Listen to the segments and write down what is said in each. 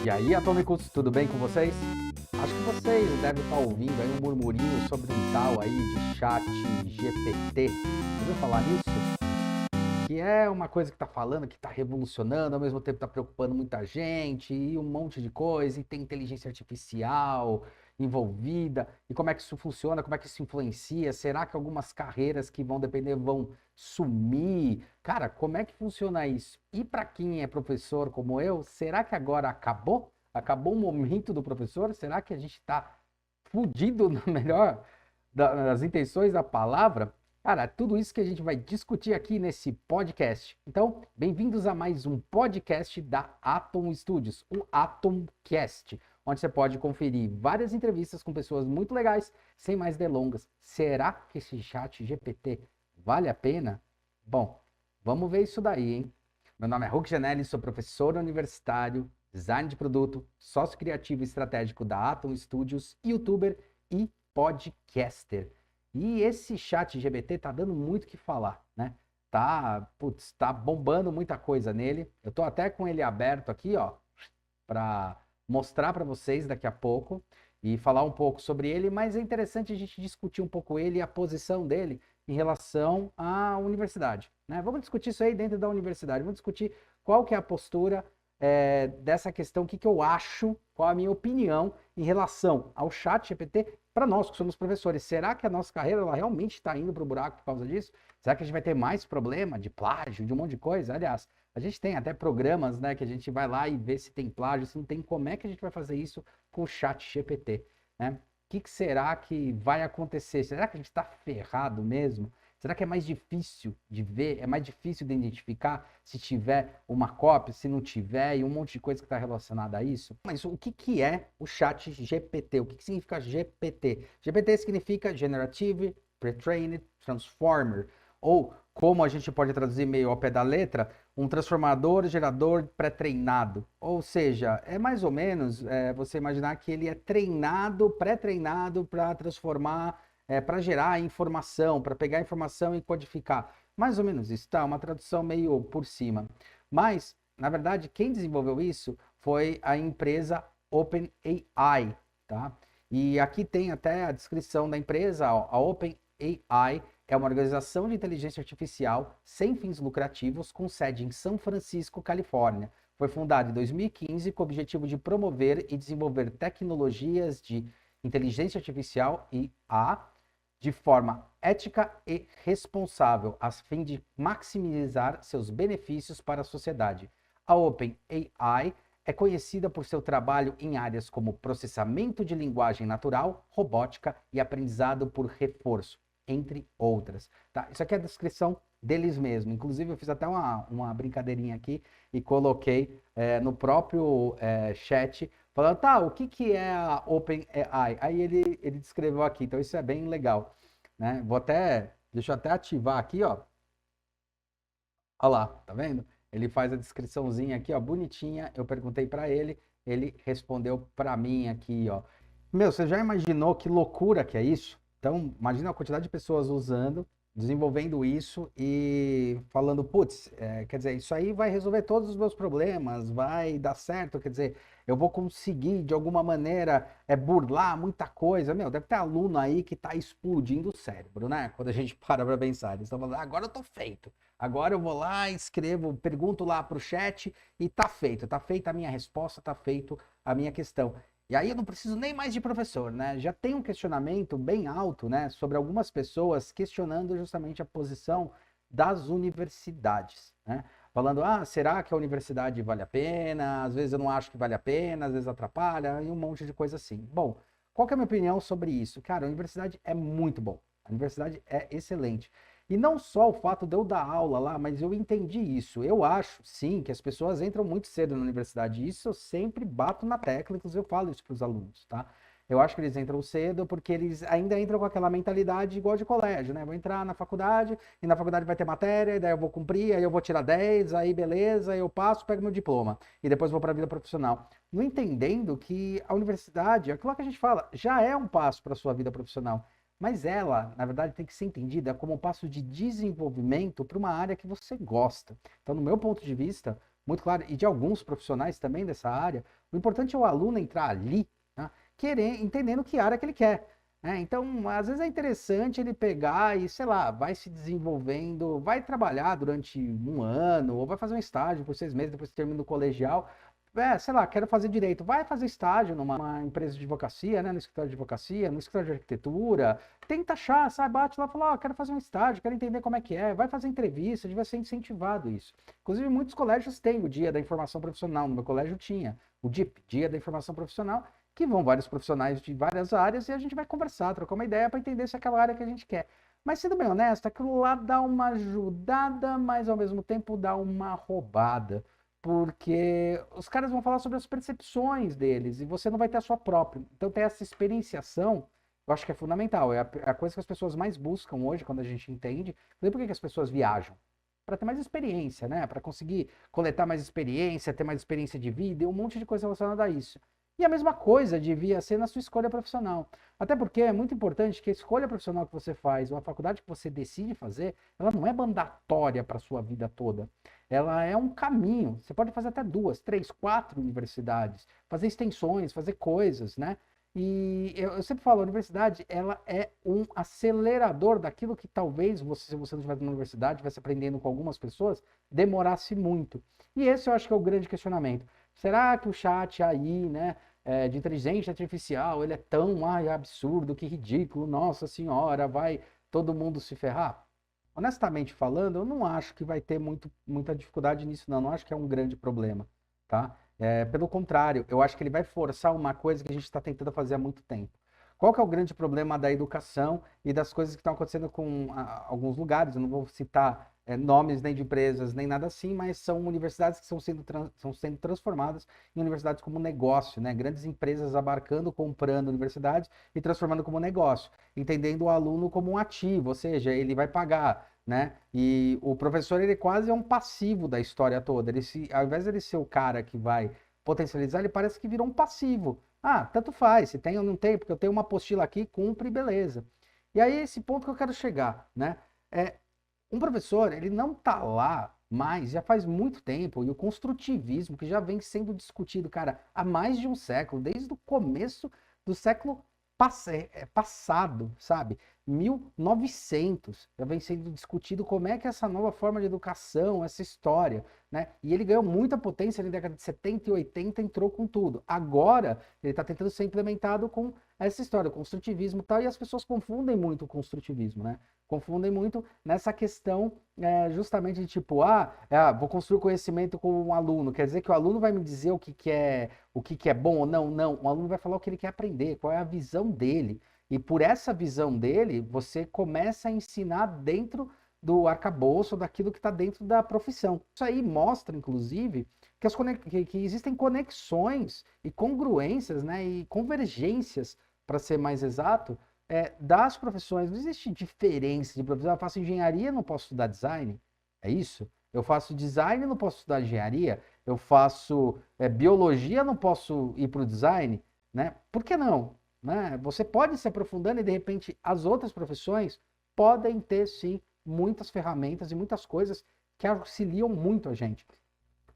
E aí, atômicos, tudo bem com vocês? Acho que vocês devem estar ouvindo aí um murmurinho sobre um tal aí de chat GPT. Ouviu falar nisso? Que é uma coisa que está falando, que está revolucionando, ao mesmo tempo está preocupando muita gente, e um monte de coisa, e tem inteligência artificial envolvida, e como é que isso funciona, como é que isso influencia, será que algumas carreiras que vão depender vão sumir? Cara, como é que funciona isso? E para quem é professor como eu, será que agora acabou? Acabou o momento do professor? Será que a gente está fudido na melhor das intenções da palavra? Cara, tudo isso que a gente vai discutir aqui nesse podcast. Então, bem-vindos a mais um podcast da Atom Studios, o Atomcast, onde você pode conferir várias entrevistas com pessoas muito legais, sem mais delongas. Será que esse chat GPT vale a pena? Bom, vamos ver isso daí, hein? Meu nome é Hulk Janelli, sou professor universitário, design de produto, sócio criativo e estratégico da Atom Studios, youtuber e podcaster. E esse chat GPT tá dando muito o que falar, né? Tá bombando muita coisa nele. Eu tô até com ele aberto aqui, ó, para mostrar para vocês daqui a pouco e falar um pouco sobre ele, mas é interessante a gente discutir um pouco ele e a posição dele em relação à universidade, né? Vamos discutir isso aí dentro da universidade, vamos discutir qual que é a postura dessa questão, o que eu acho, qual a minha opinião em relação ao chat GPT para nós que somos professores. Será que a nossa carreira ela realmente está indo para o buraco por causa disso? Será que a gente vai ter mais problema de plágio, de um monte de coisa? Aliás, a gente tem até programas, né, que a gente vai lá e vê se tem plágio, se não tem, como é que a gente vai fazer isso com o chat GPT, né? O que será que vai acontecer? Será que a gente está ferrado mesmo? Será que é mais difícil de ver? É mais difícil de identificar se tiver uma cópia, se não tiver, e um monte de coisa que está relacionada a isso? Mas o que é o chat GPT? O que significa GPT? GPT significa Generative Pre-trained Transformer, ou como a gente pode traduzir meio ao pé da letra, um transformador gerador pré-treinado. Ou seja, é mais ou menos você imaginar que ele é treinado, pré-treinado para transformar, para gerar informação, para pegar informação e codificar. Mais ou menos isso, tá? Uma tradução meio por cima. Mas, na verdade, quem desenvolveu isso foi a empresa OpenAI, tá? E aqui tem até a descrição da empresa. A OpenAI é uma organização de inteligência artificial sem fins lucrativos com sede em São Francisco, Califórnia. Foi fundada em 2015 com o objetivo de promover e desenvolver tecnologias de inteligência artificial (IA) de forma ética e responsável, a fim de maximizar seus benefícios para a sociedade. A OpenAI é conhecida por seu trabalho em áreas como processamento de linguagem natural, robótica e aprendizado por reforço, entre outras. Tá? Isso aqui é a descrição deles mesmos. Inclusive, eu fiz até uma brincadeirinha aqui e coloquei no próprio chat, falando, tá, o que é a OpenAI? Aí ele descreveu aqui, então isso é bem legal, né? Deixa eu até ativar aqui, ó. Olha lá, tá vendo? Ele faz a descriçãozinha aqui, ó, bonitinha. Eu perguntei para ele respondeu para mim aqui, ó. Meu, você já imaginou que loucura que é isso? Então, imagina a quantidade de pessoas usando, desenvolvendo isso e falando, putz, quer dizer, isso aí vai resolver todos os meus problemas, vai dar certo, quer dizer, eu vou conseguir de alguma maneira burlar muita coisa. Meu, deve ter aluno aí que tá explodindo o cérebro, né? Quando a gente para pensar, eles estão falando, agora eu tô feito. Agora eu vou lá, escrevo, pergunto lá pro chat e tá feita a minha resposta, tá feito a minha questão. E aí eu não preciso nem mais de professor, né? Já tem um questionamento bem alto, né, sobre algumas pessoas questionando justamente a posição das universidades, né? Falando, será que a universidade vale a pena? Às vezes eu não acho que vale a pena, às vezes atrapalha, e um monte de coisa assim. Bom, qual que é a minha opinião sobre isso? Cara, a universidade é muito bom. A universidade é excelente. E não só o fato de eu dar aula lá, mas eu entendi isso. Eu acho, sim, que as pessoas entram muito cedo na universidade. Isso eu sempre bato na tecla, inclusive eu falo isso para os alunos, tá? Eu acho que eles entram cedo porque eles ainda entram com aquela mentalidade igual de colégio, né? Vou entrar na faculdade, e na faculdade vai ter matéria, e daí eu vou cumprir, aí eu vou tirar 10, aí beleza, aí eu passo, pego meu diploma, e depois vou para a vida profissional. Não entendendo que a universidade, aquilo que a gente fala, já é um passo para a sua vida profissional. Mas ela, na verdade, tem que ser entendida como um passo de desenvolvimento para uma área que você gosta. Então, no meu ponto de vista, muito claro, e de alguns profissionais também dessa área. O importante é o aluno entrar ali, né, entendendo que área que ele quer. Então, às vezes é interessante ele pegar e, sei lá, vai se desenvolvendo, vai trabalhar durante um ano, ou vai fazer um estágio por 6 meses, depois que termina o colegial. Sei lá, quero fazer direito. Vai fazer estágio numa empresa de advocacia, né? No escritório de advocacia, no escritório de arquitetura. Tenta achar, sabe? Bate lá e fala, quero fazer um estágio, quero entender como é que é. Vai fazer entrevista, devia ser incentivado isso. Inclusive, muitos colégios têm o Dia da Informação Profissional. No meu colégio tinha o DIP, Dia da Informação Profissional, que vão vários profissionais de várias áreas e a gente vai conversar, trocar uma ideia para entender se é aquela área que a gente quer. Mas sendo bem honesto, aquilo lá dá uma ajudada, mas ao mesmo tempo dá uma roubada. Porque os caras vão falar sobre as percepções deles e você não vai ter a sua própria. Então, ter essa experienciação, eu acho que é fundamental. É a coisa que as pessoas mais buscam hoje, quando a gente entende. Por que as pessoas viajam? Para ter mais experiência, né? Para conseguir coletar mais experiência, ter mais experiência de vida e um monte de coisa relacionada a isso. E a mesma coisa devia ser na sua escolha profissional. Até porque é muito importante que a escolha profissional que você faz, ou a faculdade que você decide fazer, ela não é mandatória para a sua vida toda. Ela é um caminho. Você pode fazer até 2, 3, 4 universidades, fazer extensões, fazer coisas, né? E eu sempre falo, a universidade, ela é um acelerador daquilo que talvez você, se você não estiver na universidade, estivesse aprendendo com algumas pessoas, demorasse muito. E esse eu acho que é o grande questionamento. Será que o chat aí, né, de inteligência artificial, ele é tão absurdo, que ridículo, nossa senhora, vai todo mundo se ferrar? Honestamente falando, eu não acho que vai ter muita dificuldade nisso, não. Não acho que é um grande problema, tá? Pelo contrário, eu acho que ele vai forçar uma coisa que a gente está tentando fazer há muito tempo. Qual que é o grande problema da educação e das coisas que estão acontecendo com alguns lugares? Eu não vou citar nomes nem de empresas, nem nada assim, mas são universidades que estão sendo transformadas em universidades como negócio, né? Grandes empresas abarcando, comprando universidades e transformando como negócio, entendendo o aluno como um ativo, ou seja, ele vai pagar, né? E o professor, ele quase é um passivo da história toda. Ao invés de ele ser o cara que vai potencializar, ele parece que virou um passivo. Tanto faz, se tem ou não tem, porque eu tenho uma apostila aqui, cumpre, beleza. E aí, esse ponto que eu quero chegar, né? Um professor, ele não está lá mais, já faz muito tempo, e o construtivismo, que já vem sendo discutido, cara, há mais de um século, desde o começo do século passado, sabe? 1900, já vem sendo discutido como é que essa nova forma de educação, essa história, né? E ele ganhou muita potência na década de 70 e 80, entrou com tudo. Agora, ele está tentando ser implementado com essa história, o construtivismo e tal, e as pessoas confundem muito o construtivismo, né? Confundem muito nessa questão justamente de tipo, vou construir conhecimento com um aluno, quer dizer que o aluno vai me dizer o que é bom ou não? Não, o aluno vai falar o que ele quer aprender, qual é a visão dele. E por essa visão dele, você começa a ensinar dentro do arcabouço, daquilo que está dentro da profissão. Isso aí mostra, inclusive, que existem conexões e congruências, né, e convergências, para ser mais exato, das profissões. Não existe diferença de profissão. Eu faço engenharia, não posso estudar design. É isso? Eu faço design, não posso estudar engenharia. Eu faço biologia, não posso ir para o design, né? Por que não? Né? Você pode se aprofundando e, de repente, as outras profissões podem ter, sim, muitas ferramentas e muitas coisas que auxiliam muito a gente.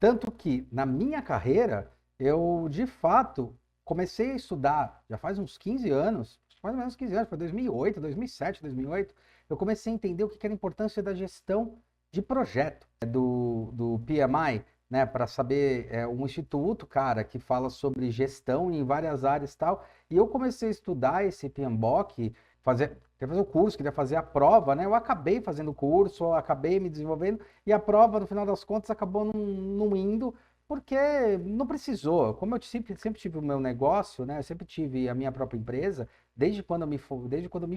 Tanto que, na minha carreira, eu, de fato, comecei a estudar, já faz uns 15 anos, mais ou menos 15 anos, foi 2008, 2007, 2008, eu comecei a entender o que era a importância da gestão de projeto, do PMI, né, para saber, um instituto, cara, que fala sobre gestão em várias áreas e tal, e eu comecei a estudar esse PMBOK, queria fazer o curso, queria fazer a prova, né, eu acabei fazendo o curso, acabei me desenvolvendo, e a prova, no final das contas, acabou não indo, porque não precisou. Como eu sempre tive o meu negócio, né, eu sempre tive a minha própria empresa, desde quando eu me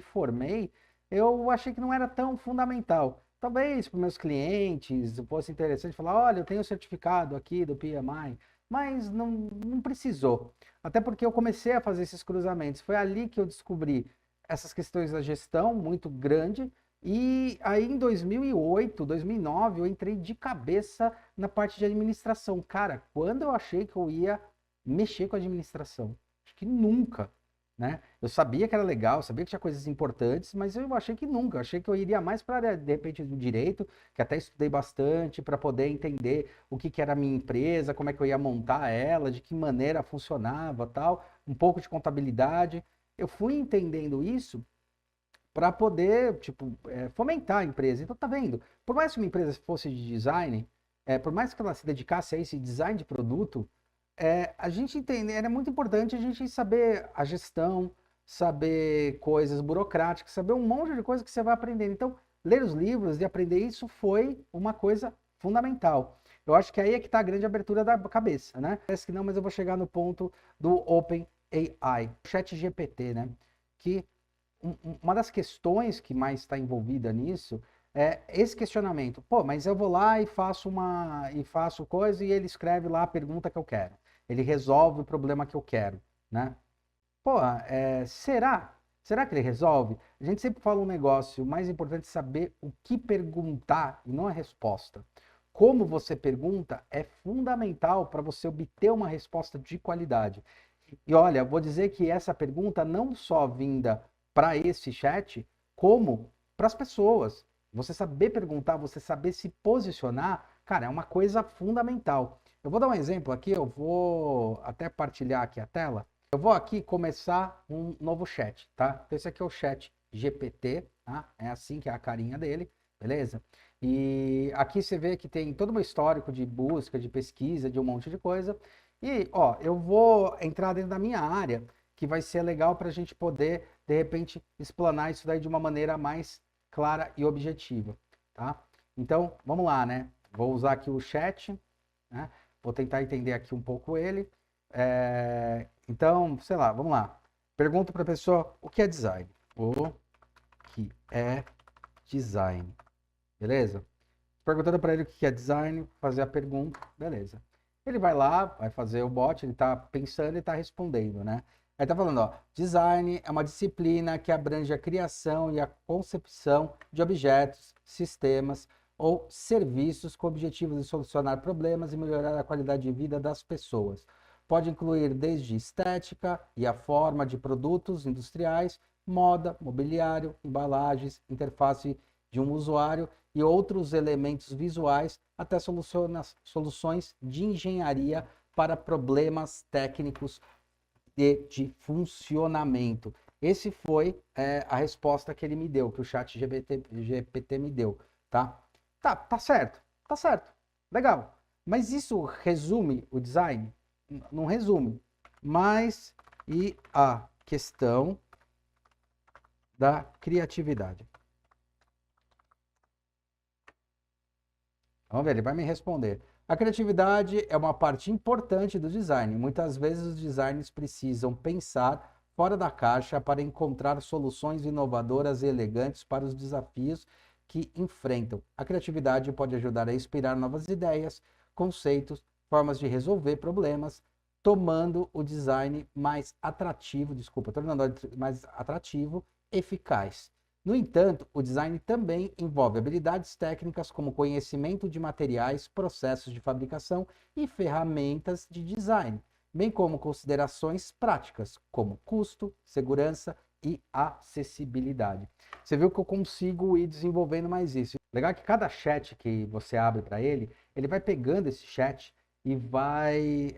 formei, eu achei que não era tão fundamental. Talvez para meus clientes fosse interessante falar, olha, eu tenho o certificado aqui do PMI, mas não precisou. Até porque eu comecei a fazer esses cruzamentos. Foi ali que eu descobri essas questões da gestão muito grande. E aí em 2008, 2009, eu entrei de cabeça na parte de administração. Cara, quando eu achei que eu ia mexer com administração? Acho que nunca. né? Eu sabia que era legal, sabia que tinha coisas importantes, mas eu achei que nunca. Eu achei que eu iria mais para a área, de repente, do direito, que até estudei bastante para poder entender o que que era a minha empresa, como é que eu ia montar ela, de que maneira funcionava, tal, um pouco de contabilidade. Eu fui entendendo isso para poder, tipo, fomentar a empresa. Então, tá vendo? Por mais que uma empresa fosse de design, por mais que ela se dedicasse a esse design de produto, a gente entende, era muito importante a gente saber a gestão, saber coisas burocráticas, saber um monte de coisa que você vai aprendendo. Então, ler os livros e aprender isso foi uma coisa fundamental. Eu acho que aí é que está a grande abertura da cabeça, né? Parece que não, mas eu vou chegar no ponto do OpenAI, ChatGPT, né? Que uma das questões que mais está envolvida nisso é esse questionamento. Pô, mas eu vou lá e faço coisa e ele escreve lá a pergunta que eu quero. Ele resolve o problema que eu quero, né? Pô, será? Será que ele resolve? A gente sempre fala um negócio, o mais importante é saber o que perguntar e não a resposta. Como você pergunta é fundamental para você obter uma resposta de qualidade. E olha, vou dizer que essa pergunta não só vinda para esse chat, como para as pessoas. Você saber perguntar, você saber se posicionar, cara, é uma coisa fundamental. Eu vou dar um exemplo aqui, eu vou até partilhar aqui a tela. Eu vou aqui começar um novo chat, tá? Então esse aqui é o chat GPT, tá? É assim que é a carinha dele, beleza? E aqui você vê que tem todo um histórico de busca, de pesquisa, de um monte de coisa. E, ó, eu vou entrar dentro da minha área, que vai ser legal para a gente poder, de repente, explanar isso daí de uma maneira mais clara e objetiva, tá? Então, vamos lá, né? Vou usar aqui o chat, né? Vou tentar entender aqui um pouco ele. Então, sei lá, vamos lá. Pergunto para a pessoa o que é design. O que é design? Beleza? Perguntando para ele o que é design, fazer a pergunta, beleza. Ele vai lá, vai fazer o bot, ele está pensando e está respondendo, né? Aí tá falando, ó, design é uma disciplina que abrange a criação e a concepção de objetos, sistemas ou serviços com objetivos de solucionar problemas e melhorar a qualidade de vida das pessoas. Pode incluir desde estética e a forma de produtos industriais, moda, mobiliário, embalagens, interface de um usuário e outros elementos visuais, até soluções de engenharia para problemas técnicos de funcionamento. Esse foi a resposta que ele me deu, que o chat GPT me deu, tá? Tá certo, legal. Mas isso resume o design? Não resume. Mas e a questão da criatividade? Vamos ver, ele vai me responder. A criatividade é uma parte importante do design. Muitas vezes os designers precisam pensar fora da caixa para encontrar soluções inovadoras e elegantes para os desafios que enfrentam. A criatividade pode ajudar a inspirar novas ideias, conceitos, formas de resolver problemas, tornando o design mais atrativo, eficaz. No entanto, o design também envolve habilidades técnicas como conhecimento de materiais, processos de fabricação e ferramentas de design, bem como considerações práticas como custo, segurança e acessibilidade. Você viu que eu consigo ir desenvolvendo mais isso. Legal que cada chat que você abre para ele, ele vai pegando esse chat e vai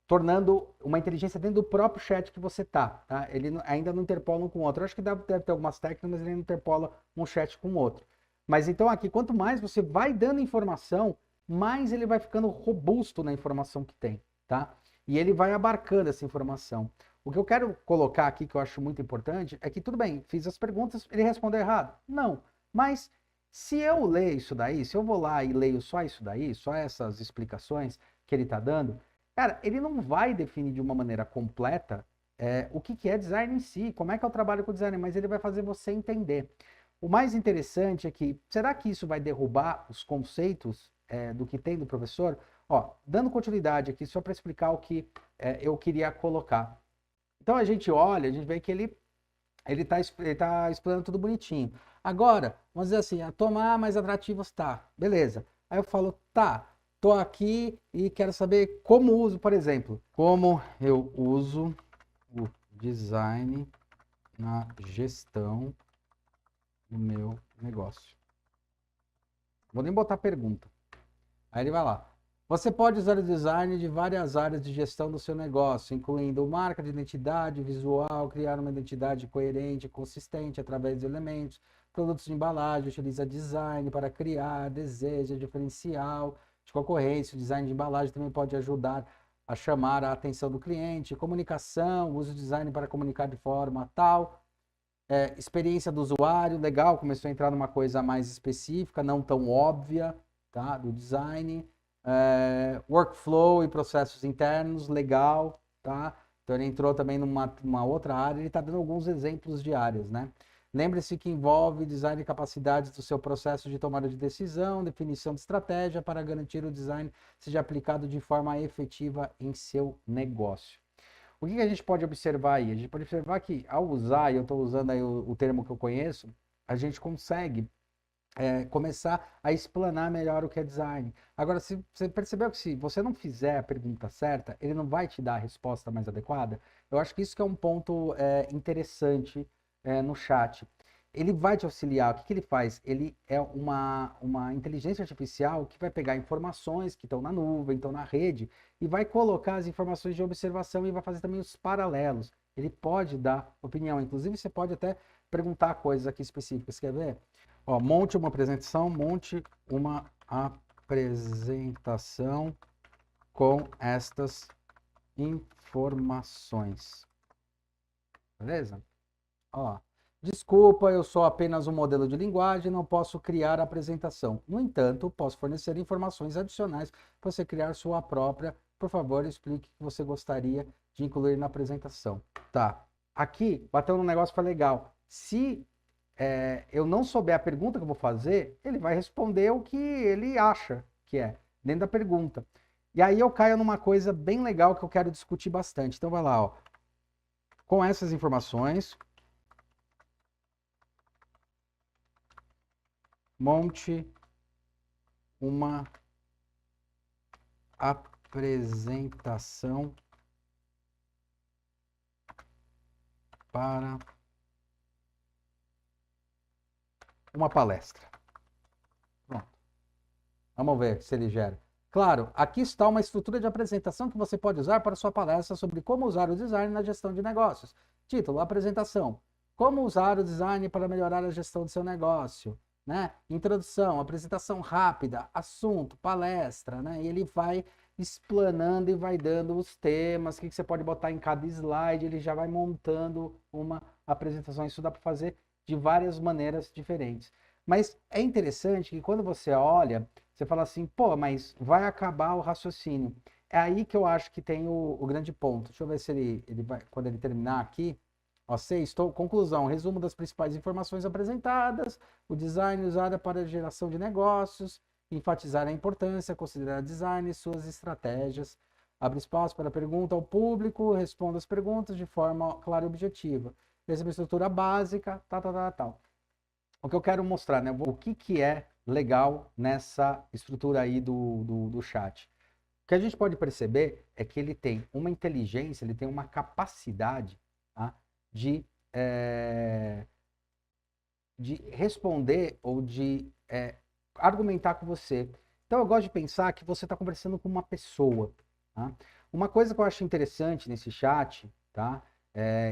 tornando uma inteligência dentro do próprio chat que você tá? Ele ainda não interpola um com o outro. Eu acho que deve ter algumas técnicas, mas ele não interpola um chat com o outro. Mas então aqui, quanto mais você vai dando informação, mais ele vai ficando robusto na informação que tem, tá? E ele vai abarcando essa informação. O que eu quero colocar aqui, que eu acho muito importante, é que tudo bem, fiz as perguntas, ele respondeu errado? Não. Mas se eu ler isso daí, se eu vou lá e leio só isso daí, só essas explicações que ele está dando, cara, ele não vai definir de uma maneira completa o que é design em si, como é que eu trabalho com design, mas ele vai fazer você entender. O mais interessante é que, será que isso vai derrubar os conceitos do que tem do professor? Ó, dando continuidade aqui, só para explicar o que eu queria colocar. Então a gente olha, a gente vê que ele tá explanando tudo bonitinho. Agora, vamos dizer assim, tomar mais atrativos, tá, beleza. Aí eu falo, tá, tô aqui e quero saber como uso, por exemplo, como eu uso o design na gestão do meu negócio. Vou nem botar pergunta. Aí ele vai lá. Você pode usar o design de várias áreas de gestão do seu negócio, incluindo marca de identidade, visual, criar uma identidade coerente e consistente através de elementos, produtos de embalagem, utiliza design para criar, deseja diferencial de concorrência. O design de embalagem também pode ajudar a chamar a atenção do cliente, comunicação, usa o design para comunicar de forma tal. Experiência do usuário, legal, começou a entrar numa coisa mais específica, não tão óbvia, tá, do design. Workflow e processos internos, legal, tá? Então ele entrou também numa outra área, ele está dando alguns exemplos de áreas, né? Lembre-se que envolve design e capacidades do seu processo de tomada de decisão, definição de estratégia para garantir o design seja aplicado de forma efetiva em seu negócio. O que a gente pode observar aí? A gente pode observar que ao usar, e eu estou usando aí o termo que eu conheço, a gente consegue começar a explanar melhor o que é design. Agora, se você percebeu que se você não fizer a pergunta certa, ele não vai te dar a resposta mais adequada, eu acho que isso que é um ponto interessante no chat. Ele vai te auxiliar. O que ele faz? Ele é uma inteligência artificial que vai pegar informações que estão na nuvem, estão na rede, e vai colocar as informações de observação e vai fazer também os paralelos. Ele pode dar opinião. Inclusive, você pode até perguntar coisas aqui específicas. Quer ver? Ó, monte uma apresentação com estas informações. Beleza? Ó, desculpa, eu sou apenas um modelo de linguagem, não posso criar a apresentação. No entanto, posso fornecer informações adicionais para você criar sua própria. Por favor, explique o que você gostaria de incluir na apresentação. Tá. Aqui, bateu num negócio que foi legal. Se eu não souber a pergunta que eu vou fazer, ele vai responder o que ele acha que é, dentro da pergunta. E aí eu caio numa coisa bem legal que eu quero discutir bastante. Então vai lá, ó. Com essas informações, monte uma apresentação para uma palestra. Pronto. Vamos ver se ele gera. Claro, aqui está uma estrutura de apresentação que você pode usar para sua palestra sobre como usar o design na gestão de negócios. Título, apresentação. Como usar o design para melhorar a gestão do seu negócio. Né? Introdução, apresentação rápida, assunto, palestra. Né? E ele vai explanando e vai dando os temas, o que você pode botar em cada slide, ele já vai montando uma apresentação. Isso dá para fazer de várias maneiras diferentes. Mas é interessante que quando você olha, você fala assim, pô, mas vai acabar o raciocínio. É aí que eu acho que tem o grande ponto. Deixa eu ver se ele vai, quando ele terminar aqui, ó, conclusão, resumo das principais informações apresentadas, o design usado para a geração de negócios, enfatizar a importância, considerar design e suas estratégias, abre espaço para pergunta ao público, responda as perguntas de forma clara e objetiva. Essa é uma estrutura básica, tal. O que eu quero mostrar, né? O que é legal nessa estrutura aí do chat. O que a gente pode perceber é que ele tem uma inteligência, ele tem uma capacidade, tá, de responder ou de argumentar com você. Então eu gosto de pensar que você está conversando com uma pessoa. Tá? Uma coisa que eu acho interessante nesse chat, tá?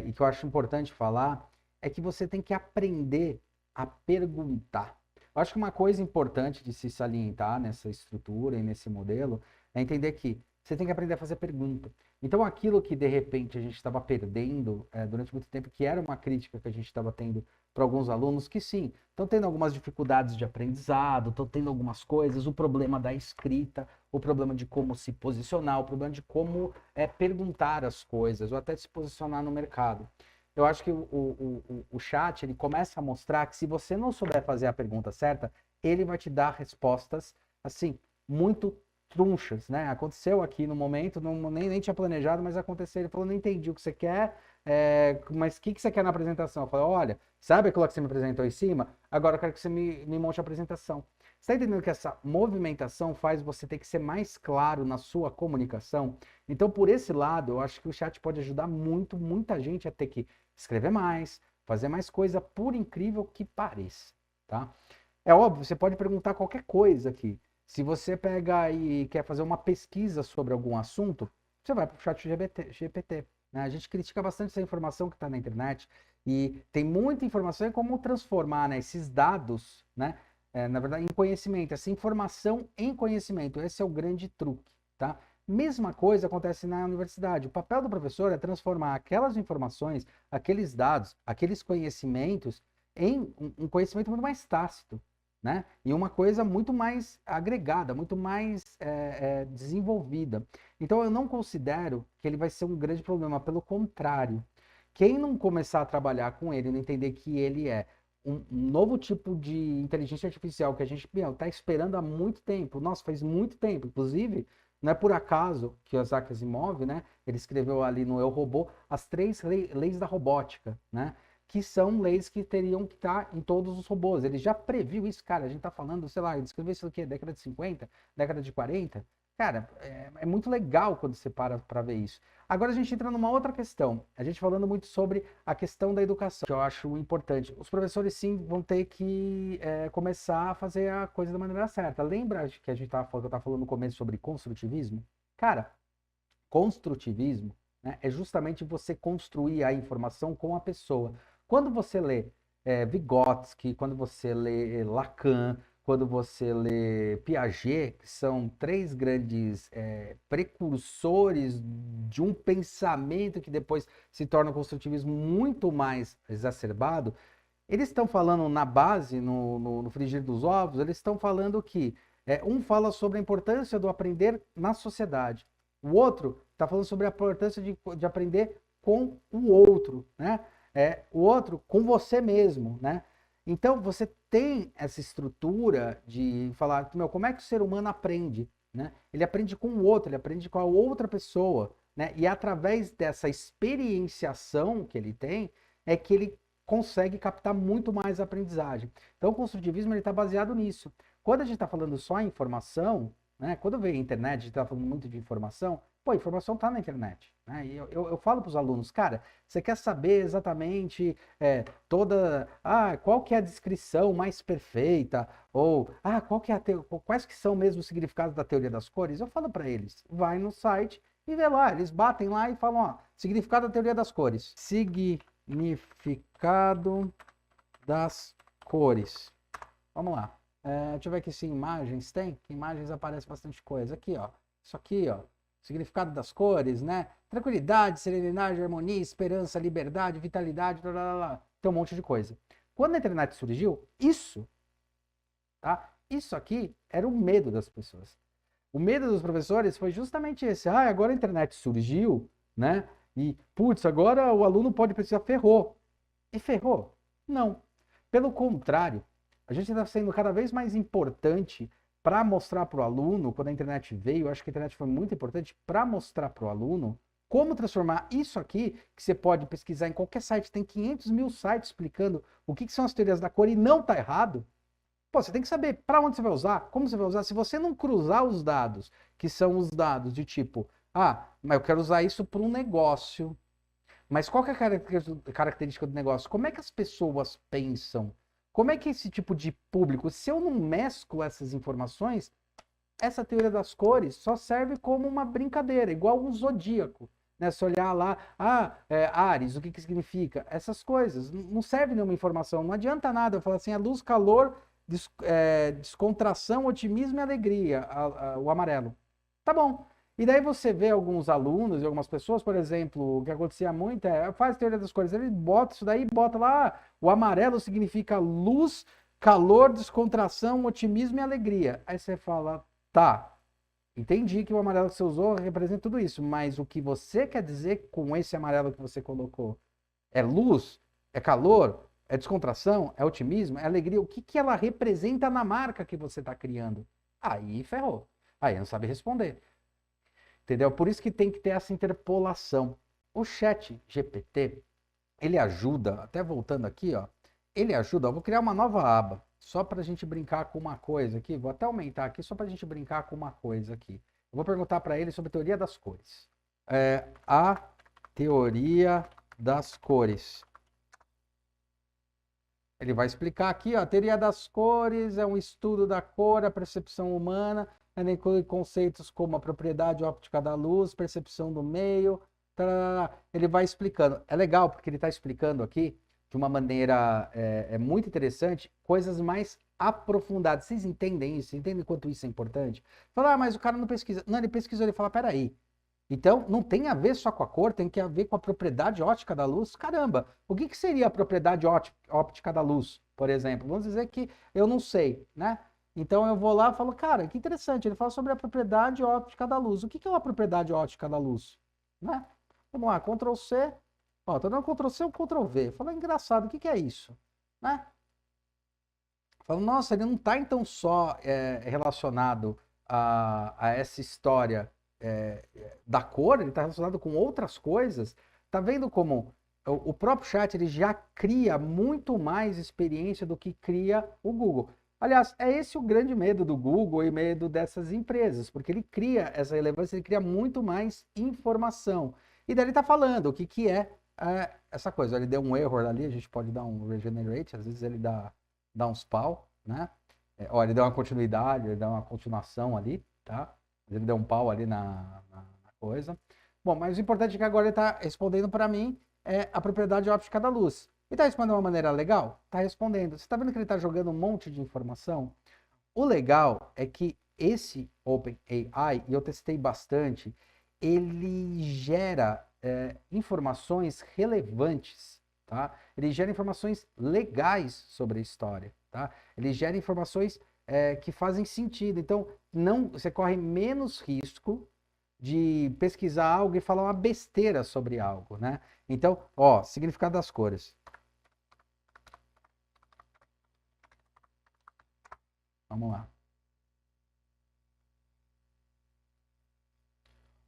E que eu acho importante falar, é que você tem que aprender a perguntar. Eu acho que uma coisa importante de se salientar nessa estrutura e nesse modelo é entender que você tem que aprender a fazer pergunta. Então aquilo que de repente a gente estava perdendo durante muito tempo, que era uma crítica que a gente estava tendo para alguns alunos, que sim, estão tendo algumas dificuldades de aprendizado, estão tendo algumas coisas, o problema da escrita, o problema de como se posicionar, o problema de como perguntar as coisas, ou até se posicionar no mercado. Eu acho que o chat, ele começa a mostrar que se você não souber fazer a pergunta certa, ele vai te dar respostas, assim, muito trunchas, né? Aconteceu aqui no momento, nem tinha planejado, mas aconteceu. Ele falou, não entendi o que você quer, mas o que você quer na apresentação? Eu falei, olha, sabe aquilo que você me apresentou em cima? Agora eu quero que você me monte a apresentação. Você está entendendo que essa movimentação faz você ter que ser mais claro na sua comunicação? Então, por esse lado, eu acho que o chat pode ajudar muito, muita gente a ter que escrever mais, fazer mais coisa, por incrível que pareça, tá? É óbvio, você pode perguntar qualquer coisa aqui. Se você pega e quer fazer uma pesquisa sobre algum assunto, você vai para o chat GPT. Né? A gente critica bastante essa informação que está na internet e tem muita informação em como transformar, né, esses dados, né, na verdade, em conhecimento, essa informação em conhecimento. Esse é o grande truque, tá? Mesma coisa acontece na universidade. O papel do professor é transformar aquelas informações, aqueles dados, aqueles conhecimentos em um conhecimento muito mais tácito, né? E uma coisa muito mais agregada, muito mais desenvolvida. Então eu não considero que ele vai ser um grande problema, pelo contrário. Quem não começar a trabalhar com ele, não entender que ele é um novo tipo de inteligência artificial que a gente está esperando há muito tempo, nossa, faz muito tempo, inclusive, não é por acaso que o Isaac Asimov, né, ele escreveu ali no Eu, Robô as 3 leis da robótica, né, que são leis que teriam que estar em todos os robôs. Ele já previu isso, cara. A gente tá falando, sei lá, ele escreveu isso aqui, década de 50, década de 40. Cara, é muito legal quando você para ver isso. Agora a gente entra numa outra questão. A gente falando muito sobre a questão da educação, que eu acho importante. Os professores, sim, vão ter que começar a fazer a coisa da maneira certa. Lembra que a gente tava falando, que eu estava falando no começo sobre construtivismo? Cara, construtivismo, né, é justamente você construir a informação com a pessoa. Quando você lê Vygotsky, quando você lê Lacan, quando você lê Piaget, que são 3 grandes precursores de um pensamento que depois se torna um construtivismo muito mais exacerbado, eles estão falando na base, no frigir dos ovos, eles estão falando que um fala sobre a importância do aprender na sociedade, o outro está falando sobre a importância de aprender com o outro, né? O outro com você mesmo, né? Então, você tem essa estrutura de falar, meu, como é que o ser humano aprende, né? Ele aprende com o outro, ele aprende com a outra pessoa, né? E através dessa experienciação que ele tem, é que ele consegue captar muito mais aprendizagem. Então, o construtivismo está baseado nisso. Quando a gente está falando só em informação, né? Quando veio a internet, a gente está falando muito de informação, pô, a informação está na internet. Né? E eu falo para os alunos, cara, você quer saber exatamente qual que é a descrição mais perfeita? Ou, qual que é quais que são mesmo os significados da teoria das cores? Eu falo para eles, vai no site e vê lá. Eles batem lá e falam, ó, significado da teoria das cores. Significado das cores. Vamos lá. Deixa eu ver aqui se imagens tem. Que imagens aparece bastante coisa. Aqui, ó. Isso aqui, ó. Significado das cores, né? Tranquilidade, serenidade, harmonia, esperança, liberdade, vitalidade, blá, blá, blá. Tem um monte de coisa. Quando a internet surgiu, isso aqui era o medo das pessoas. O medo dos professores foi justamente esse. Agora a internet surgiu, né? E, putz, agora o aluno pode precisar, ferrou. E ferrou? Não. Pelo contrário, a gente está sendo cada vez mais importante para mostrar para o aluno, quando a internet veio, eu acho que a internet foi muito importante para mostrar para o aluno como transformar isso aqui, que você pode pesquisar em qualquer site, tem 500 mil sites explicando o que são as teorias da cor e não está errado. Pô, você tem que saber para onde você vai usar, como você vai usar. Se você não cruzar os dados, que são os dados de tipo, mas eu quero usar isso para um negócio. Mas qual que é a característica do negócio? Como é que as pessoas pensam? Como é que esse tipo de público, se eu não mesclo essas informações, essa teoria das cores só serve como uma brincadeira, igual um zodíaco. Né? Se olhar lá, Áries, o que significa? Essas coisas, não serve nenhuma informação, não adianta nada. Eu falo assim, luz, calor, descontração, otimismo e alegria, o amarelo. Tá bom. E daí você vê alguns alunos e algumas pessoas, por exemplo, o que acontecia muito faz teoria das cores, ele bota isso daí, bota lá, o amarelo significa luz, calor, descontração, otimismo e alegria. Aí você fala, tá, entendi que o amarelo que você usou representa tudo isso, mas o que você quer dizer com esse amarelo que você colocou? É luz? É calor? É descontração? É otimismo? É alegria? O que ela representa na marca que você está criando? Aí ferrou. Aí não sabe responder. Entendeu? Por isso que tem que ter essa interpolação. O chat GPT, ele ajuda, até voltando aqui, ó, ele ajuda, eu vou criar uma nova aba, só para a gente brincar com uma coisa aqui, vou até aumentar aqui só para a gente brincar com uma coisa aqui. Eu vou perguntar para ele sobre a teoria das cores. A teoria das cores. Ele vai explicar aqui, ó, a teoria das cores é um estudo da cor, a percepção humana, ela inclui conceitos como a propriedade óptica da luz, percepção do meio, tarará. Ele vai explicando. É legal porque ele está explicando aqui de uma maneira muito interessante, coisas mais aprofundadas. Vocês entendem isso? Entendem quanto isso é importante? Fala, mas o cara não pesquisa. Não, ele pesquisou, ele fala, peraí. Então, não tem a ver só com a cor, tem que a ver com a propriedade óptica da luz. Caramba, o que seria a propriedade óptica da luz, por exemplo? Vamos dizer que eu não sei, né? Então, eu vou lá e falo, cara, que interessante, ele fala sobre a propriedade óptica da luz. O que é uma propriedade óptica da luz? Né? Vamos lá, Ctrl C. Ó, tô dando Ctrl C ou Ctrl V. Fala, engraçado, o que é isso? Né? Falo, nossa, ele não está então só relacionado a essa história da cor, ele está relacionado com outras coisas. Tá vendo como o próprio chat ele já cria muito mais experiência do que cria o Google. Aliás, é esse o grande medo do Google e medo dessas empresas, porque ele cria essa relevância, ele cria muito mais informação. E daí ele está falando o que é essa coisa. Ele deu um erro ali, a gente pode dar um regenerate, às vezes ele dá uns pau, né? Ó, ele deu uma continuidade, ele deu uma continuação ali, tá? Ele deu um pau ali na coisa. Bom, mas o importante é que agora ele está respondendo para mim a propriedade óptica da luz. E está respondendo de uma maneira legal? Está respondendo. Você está vendo que ele está jogando um monte de informação? O legal é que esse OpenAI, e eu testei bastante, ele gera informações relevantes, tá? Ele gera informações legais sobre a história, tá? Ele gera informações que fazem sentido. Então, você corre menos risco de pesquisar algo e falar uma besteira sobre algo, né? Então, ó, significado das cores. Vamos lá.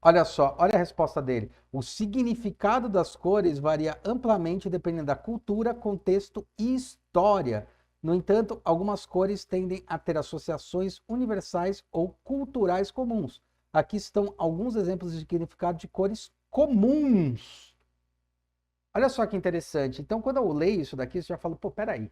Olha só, olha a resposta dele. O significado das cores varia amplamente dependendo da cultura, contexto e história. No entanto, algumas cores tendem a ter associações universais ou culturais comuns. Aqui estão alguns exemplos de significado de cores comuns. Olha só que interessante. Então, quando eu leio isso daqui, você já fala, pô, peraí.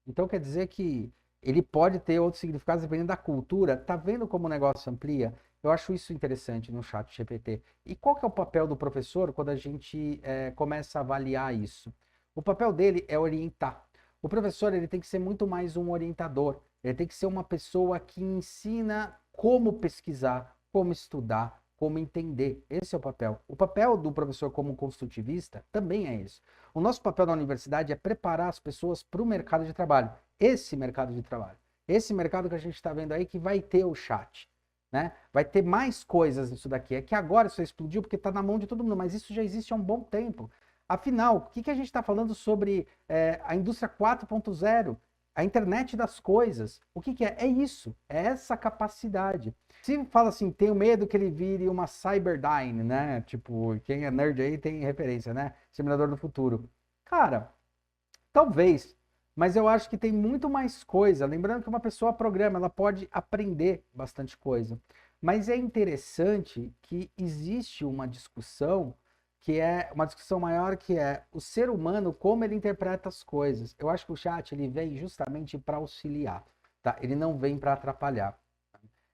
Então, quer dizer que ele pode ter outros significados dependendo da cultura. Tá vendo como o negócio amplia? Eu acho isso interessante no chat GPT. E qual que é o papel do professor quando a gente começa a avaliar isso? O papel dele é orientar. O professor ele tem que ser muito mais um orientador. Ele tem que ser uma pessoa que ensina como pesquisar, como estudar, como entender. Esse é o papel. O papel do professor como construtivista também é esse. O nosso papel na universidade é preparar as pessoas para o mercado de trabalho. Esse mercado de trabalho. Esse mercado que a gente está vendo aí que vai ter o chat. Né? Vai ter mais coisas nisso daqui. É que agora isso explodiu porque está na mão de todo mundo, mas isso já existe há um bom tempo. Afinal, o que a gente está falando sobre a indústria 4.0? A internet das coisas. O que é? É isso. É essa capacidade. Se fala assim, tenho medo que ele vire uma Cyberdyne, né? Tipo, quem é nerd aí tem referência, né? Exterminador do Futuro. Cara, talvez. Mas eu acho que tem muito mais coisa. Lembrando que uma pessoa programa, ela pode aprender bastante coisa. Mas é interessante que existe uma discussão que é uma discussão maior, que é o ser humano, como ele interpreta as coisas. Eu acho que o chat ele vem justamente para auxiliar, tá? Ele não vem para atrapalhar.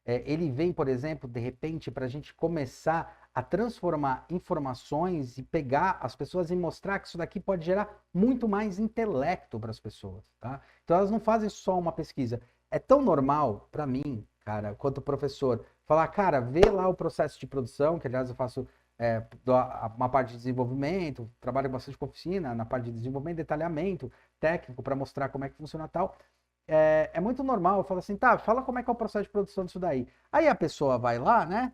Ele vem, por exemplo, de repente, para a gente começar a transformar informações e pegar as pessoas e mostrar que isso daqui pode gerar muito mais intelecto para as pessoas, tá? Então elas não fazem só uma pesquisa. É tão normal para mim, cara, quanto professor, falar, cara, vê lá o processo de produção, que aliás eu faço uma parte de desenvolvimento, trabalho bastante com oficina, na parte de desenvolvimento, detalhamento técnico para mostrar como é que funciona tal. É muito normal, eu falo assim, tá, fala como é que é o processo de produção disso daí. Aí a pessoa vai lá, né,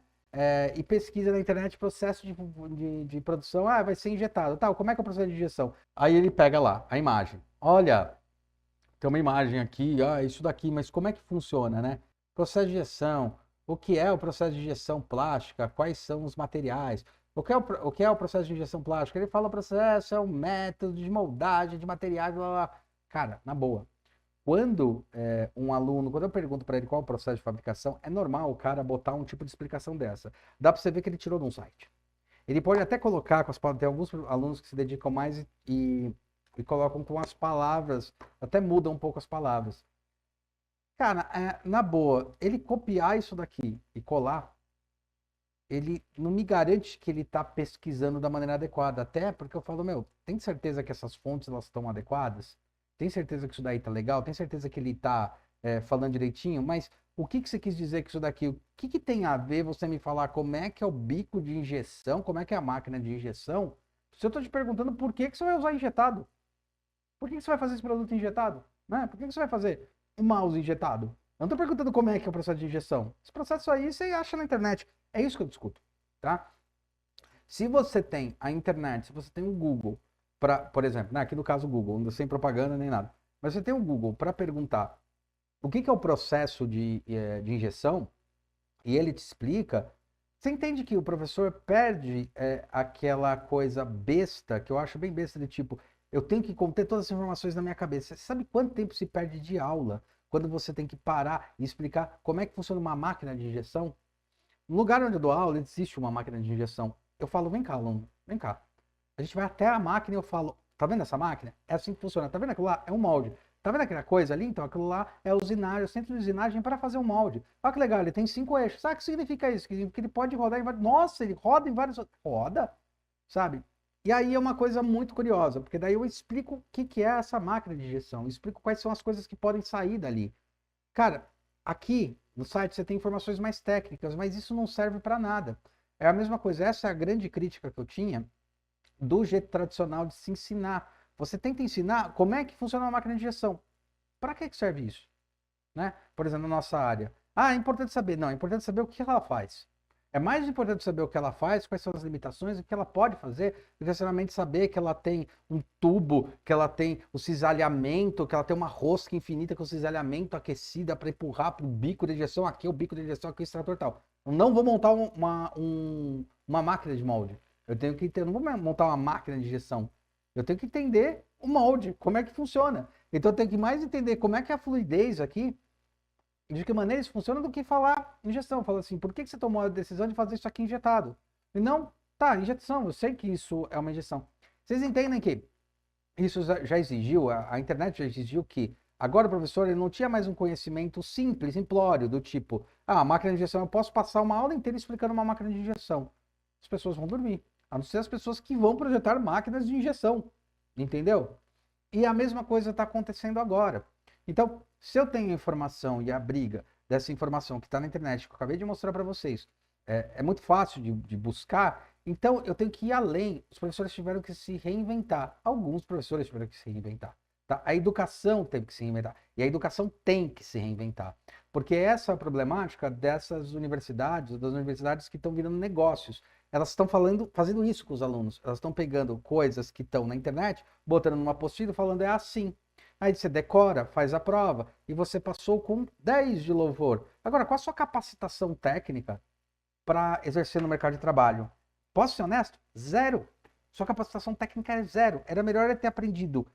e pesquisa na internet processo de produção, vai ser injetado, tá, como é que é o processo de injeção? Aí ele pega lá a imagem, olha, tem uma imagem aqui, isso daqui, mas como é que funciona, né? Processo de injeção, o que é o processo de injeção plástica, quais são os materiais, o que é o processo de injeção plástica? Ele fala o processo é um método de moldagem de materiais, blá, blá, blá. Cara, na boa. quando um aluno, quando eu pergunto para ele qual é o processo de fabricação, é normal o cara botar um tipo de explicação dessa. Dá para você ver que ele tirou de um site. Ele pode até colocar com as palavras, tem alguns alunos que se dedicam mais e colocam com as palavras, até mudam um pouco as palavras. Cara, na boa, ele copiar isso daqui e colar, ele não me garante que ele está pesquisando da maneira adequada. Até porque eu falo, meu, tem certeza que essas fontes elas estão adequadas? Tem certeza que isso daí tá legal? Tem certeza que ele está falando direitinho? Mas o que você quis dizer com isso daqui? O que tem a ver você me falar como é que é o bico de injeção? Como é que é a máquina de injeção? Se eu estou te perguntando por que você vai usar injetado? Por que você vai fazer esse produto injetado? Né? Por que você vai fazer um mouse injetado? Eu não estou perguntando como é que é o processo de injeção. Esse processo aí você acha na internet. É isso que eu discuto, tá? Se você tem a internet, se você tem o Google, por exemplo, né, aqui no caso o Google, não sem propaganda nem nada, mas você tem o Google para perguntar o que é o processo de injeção, e ele te explica, você entende que o professor perde aquela coisa besta, que eu acho bem besta, de tipo, eu tenho que conter todas as informações na minha cabeça. Você sabe quanto tempo se perde de aula quando você tem que parar e explicar como é que funciona uma máquina de injeção? No lugar onde eu dou aula, existe uma máquina de injeção. Eu falo, vem cá, aluno, vem cá. A gente vai até a máquina e eu falo, tá vendo essa máquina? É assim que funciona. Tá vendo aquilo lá? É um molde. Tá vendo aquela coisa ali? Então aquilo lá é o usinário, o centro de usinagem para fazer um molde. Olha que legal, ele tem 5 eixos. Sabe o que significa isso? Que ele pode rodar em vários... Nossa, ele roda em vários... Roda, sabe? E aí é uma coisa muito curiosa, porque daí eu explico o que é essa máquina de injeção, eu explico quais são as coisas que podem sair dali. Cara, aqui no site você tem informações mais técnicas, mas isso não serve para nada. É a mesma coisa, essa é a grande crítica que eu tinha do jeito tradicional de se ensinar. Você tenta ensinar como é que funciona uma máquina de injeção. Para que serve isso? Né? Por exemplo, na nossa área. Ah, é importante saber. Não, é importante saber o que ela faz. É mais importante saber o que ela faz, quais são as limitações, o que ela pode fazer, do que necessariamente saber que ela tem um tubo, que ela tem o cisalhamento, que ela tem uma rosca infinita com cisalhamento aquecida para empurrar para o bico de injeção. Aqui é o bico de injeção, aqui é o extrator tal. Eu não vou montar uma máquina de molde. Eu não vou montar uma máquina de injeção. Eu tenho que entender o molde, como é que funciona. Então eu tenho que mais entender como é que é a fluidez aqui, de que maneira isso funciona, do que falar injeção. Fala assim, por que você tomou a decisão de fazer isso aqui injetado? E não, tá, injeção, eu sei que isso é uma injeção. Vocês entendem que isso já exigiu, a internet já exigiu que agora o professor ele não tinha mais um conhecimento simples, simplório, do tipo, a máquina de injeção, eu posso passar uma aula inteira explicando uma máquina de injeção. As pessoas vão dormir, a não ser as pessoas que vão projetar máquinas de injeção, entendeu? E a mesma coisa está acontecendo agora. Então, se eu tenho informação e a briga dessa informação que está na internet, que eu acabei de mostrar para vocês, é muito fácil de buscar, então eu tenho que ir além. Os professores tiveram que se reinventar. Alguns professores tiveram que se reinventar. Tá? A educação teve que se reinventar. E a educação tem que se reinventar. Porque essa é a problemática dessas universidades, das universidades que estão virando negócios. Elas estão fazendo isso com os alunos. Elas estão pegando coisas que estão na internet, botando numa apostila, falando é assim. Aí você decora, faz a prova e você passou com 10 de louvor. Agora, qual a sua capacitação técnica para exercer no mercado de trabalho? Posso ser honesto? Zero. Sua capacitação técnica é zero. Era melhor ele ter aprendido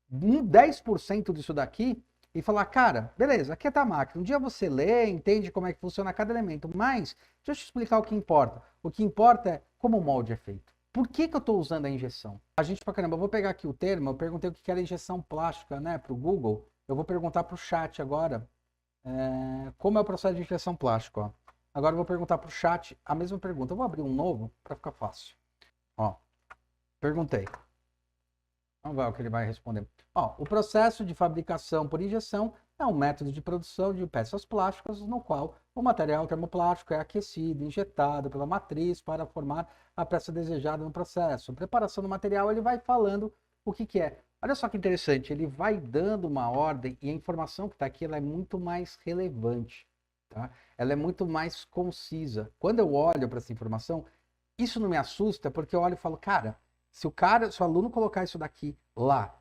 10% disso daqui e falar, cara, beleza, aqui é a máquina. Um dia você lê, entende como é que funciona cada elemento, mas deixa eu te explicar o que importa. O que importa é como o molde é feito. Por que eu estou usando a injeção? A gente pra caramba, eu vou pegar aqui o termo, eu perguntei o que era injeção plástica, né, para o Google. Eu vou perguntar para o chat agora, como é o processo de injeção plástica, ó. Agora eu vou perguntar para o chat a mesma pergunta. Eu vou abrir um novo para ficar fácil. Ó, perguntei. Vamos ver o que ele vai responder. Ó, o processo de fabricação por injeção é um método de produção de peças plásticas no qual o material termoplástico é aquecido, injetado pela matriz para formar a peça desejada no processo. A preparação do material, ele vai falando o que é. Olha só que interessante, ele vai dando uma ordem e a informação que está aqui ela é muito mais relevante. Tá? Ela é muito mais concisa. Quando eu olho para essa informação, isso não me assusta porque eu olho e falo, cara, se o aluno colocar isso daqui lá,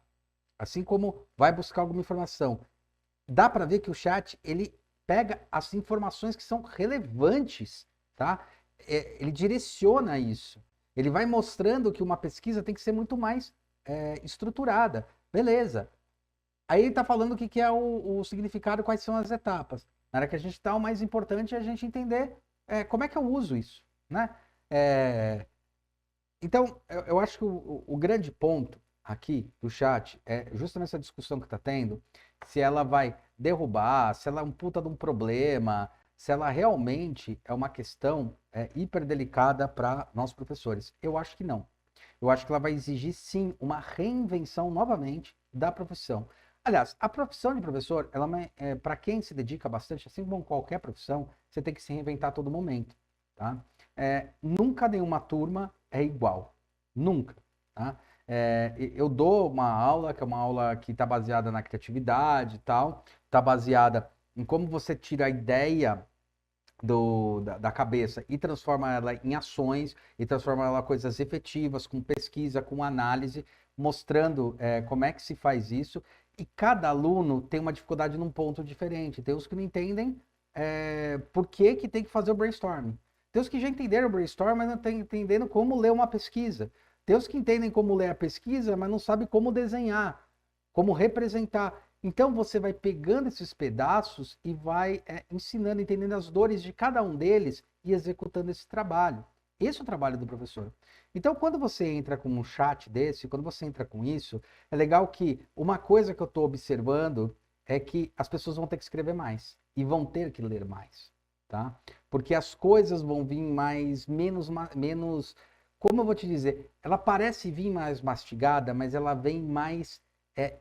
assim como vai buscar alguma informação, dá para ver que o chat ele pega as informações que são relevantes, tá? Ele direciona isso. Ele vai mostrando que uma pesquisa tem que ser muito mais estruturada. Beleza. Aí ele tá falando o que é o significado, quais são as etapas. Na hora que a gente tá, o mais importante é a gente entender como é que eu uso isso, né? É, então, eu acho que o grande ponto aqui do chat é justamente essa discussão que está tendo, se ela vai derrubar, se ela é um puta de um problema, se ela realmente é uma questão hiper delicada para nós professores. Eu acho que não. Eu acho que ela vai exigir, sim, uma reinvenção novamente da profissão. Aliás, a profissão de professor, ela para quem se dedica bastante, assim como qualquer profissão, você tem que se reinventar a todo momento, tá? Nunca nenhuma turma é igual. Nunca, tá? Eu dou uma aula, que é uma aula que está baseada na criatividade e tal, está baseada em como você tira a ideia da cabeça e transforma ela em ações e transforma ela em coisas efetivas, com pesquisa, com análise, mostrando como é que se faz isso. E cada aluno tem uma dificuldade num ponto diferente. Tem os que não entendem por que tem que fazer o brainstorming. Tem os que já entenderam o brainstorming, mas não estão entendendo como ler uma pesquisa. Tem os que entendem como ler a pesquisa, mas não sabem como desenhar, como representar. Então você vai pegando esses pedaços e vai ensinando, entendendo as dores de cada um deles e executando esse trabalho. Esse é o trabalho do professor. Então, quando você entra com um chat desse, quando você entra com isso, é legal que uma coisa que eu estou observando é que as pessoas vão ter que escrever mais e vão ter que ler mais, tá? Porque as coisas vão vir menos, como eu vou te dizer, ela parece vir mais mastigada, mas ela vem mais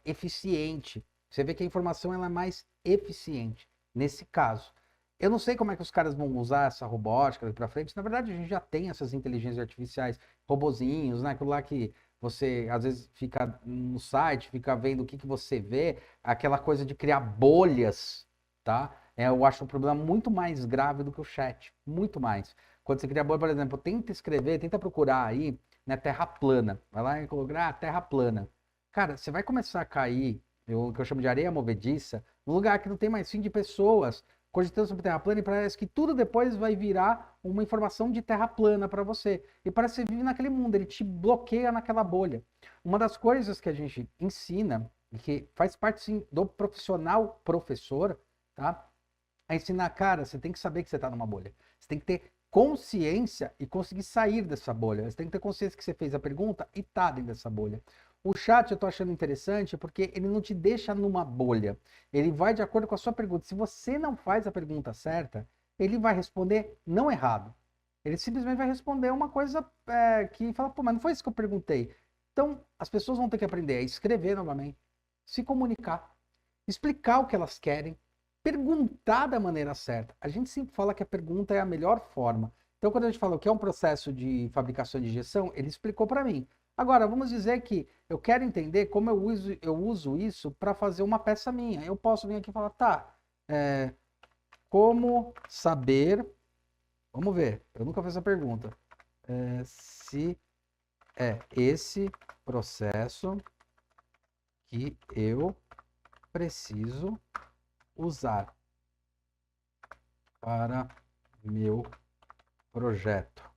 eficiente. Você vê que a informação ela é mais eficiente nesse caso. Eu não sei como é que os caras vão usar essa robótica daqui para frente. Na verdade, a gente já tem essas inteligências artificiais, robozinhos, né? Aquilo lá que você às vezes fica no site, fica vendo o que você vê, aquela coisa de criar bolhas, tá? Eu acho um problema muito mais grave do que o chat, muito mais. Quando você cria bolha, por exemplo, tenta escrever, tenta procurar aí, né, terra plana. Vai lá e colocar terra plana. Cara, você vai começar a cair o que eu chamo de areia movediça, um lugar que não tem mais fim de pessoas cogitando sobre terra plana e parece que tudo depois vai virar uma informação de terra plana para você. E parece que você vive naquele mundo, ele te bloqueia naquela bolha. Uma das coisas que a gente ensina, e que faz parte sim do profissional professor, tá? É ensinar, cara, você tem que saber que você está numa bolha. Você tem que ter consciência e conseguir sair dessa bolha. Você tem que ter consciência que você fez a pergunta e tá dentro dessa bolha. O chat eu tô achando interessante porque ele não te deixa numa bolha. Ele vai de acordo com a sua pergunta. Se você não faz a pergunta certa, ele vai responder não errado. Ele simplesmente vai responder uma coisa que fala, pô, mas não foi isso que eu perguntei. Então, as pessoas vão ter que aprender a escrever novamente, se comunicar, explicar o que elas querem, perguntar da maneira certa. A gente sempre fala que a pergunta é a melhor forma. Então, quando a gente falou que é um processo de fabricação de injeção, ele explicou para mim. Agora, vamos dizer que eu quero entender como eu uso isso para fazer uma peça minha. Eu posso vir aqui e falar, tá, como saber, vamos ver, eu nunca fiz essa pergunta, se é esse processo que eu preciso usar para meu projeto.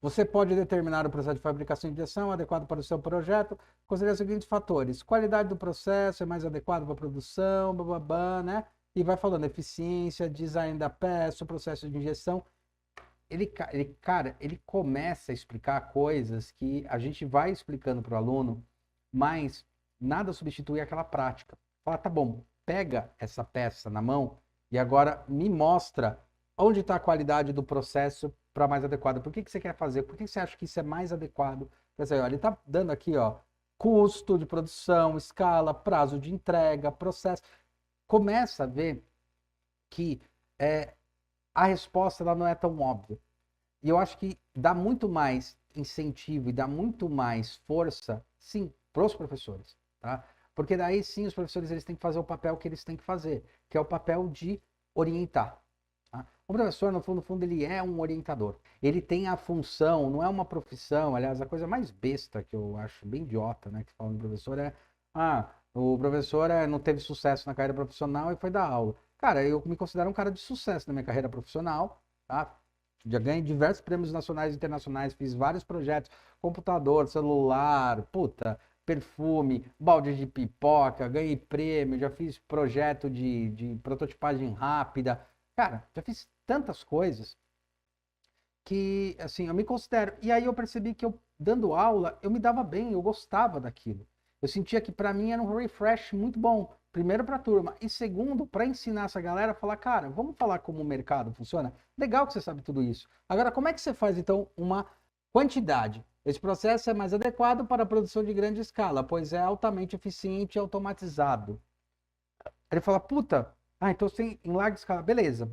Você pode determinar o processo de fabricação de injeção adequado para o seu projeto, considerando os seguintes fatores: qualidade do processo é mais adequado para a produção, blá, né? E vai falando eficiência, design da peça, o processo de injeção. Cara, ele começa a explicar coisas que a gente vai explicando para o aluno, mas nada substitui aquela prática. Fala, tá bom, pega essa peça na mão e agora me mostra onde está a qualidade do processo para mais adequado. Por que você quer fazer? Por que você acha que isso é mais adequado? Quer dizer, ele está dando aqui, ó, custo de produção, escala, prazo de entrega, processo. Começa a ver que a resposta ela não é tão óbvia. E eu acho que dá muito mais incentivo e dá muito mais força, sim, para os professores, tá? Porque daí sim os professores eles têm que fazer o papel que eles têm que fazer, que é o papel de orientar. Tá? O professor, no fundo, ele é um orientador. Ele tem a função, não é uma profissão, aliás, a coisa mais besta que eu acho bem idiota, né, que falam do professor o professor não teve sucesso na carreira profissional e foi dar aula. Cara, eu me considero um cara de sucesso na minha carreira profissional, tá? Já ganhei diversos prêmios nacionais e internacionais, fiz vários projetos, computador, celular, puta, perfume, balde de pipoca, ganhei prêmio, já fiz projeto de prototipagem rápida. Cara, já fiz tantas coisas que, assim, eu me considero. E aí eu percebi que eu, dando aula, eu me dava bem, eu gostava daquilo. Eu sentia que para mim era um refresh muito bom. Primeiro para a turma e segundo para ensinar essa galera a falar, cara, vamos falar como o mercado funciona? Legal que você sabe tudo isso. Agora, como é que você faz então uma quantidade? Esse processo é mais adequado para a produção de grande escala, pois é altamente eficiente e automatizado. Ele fala, puta, então você em larga escala, beleza.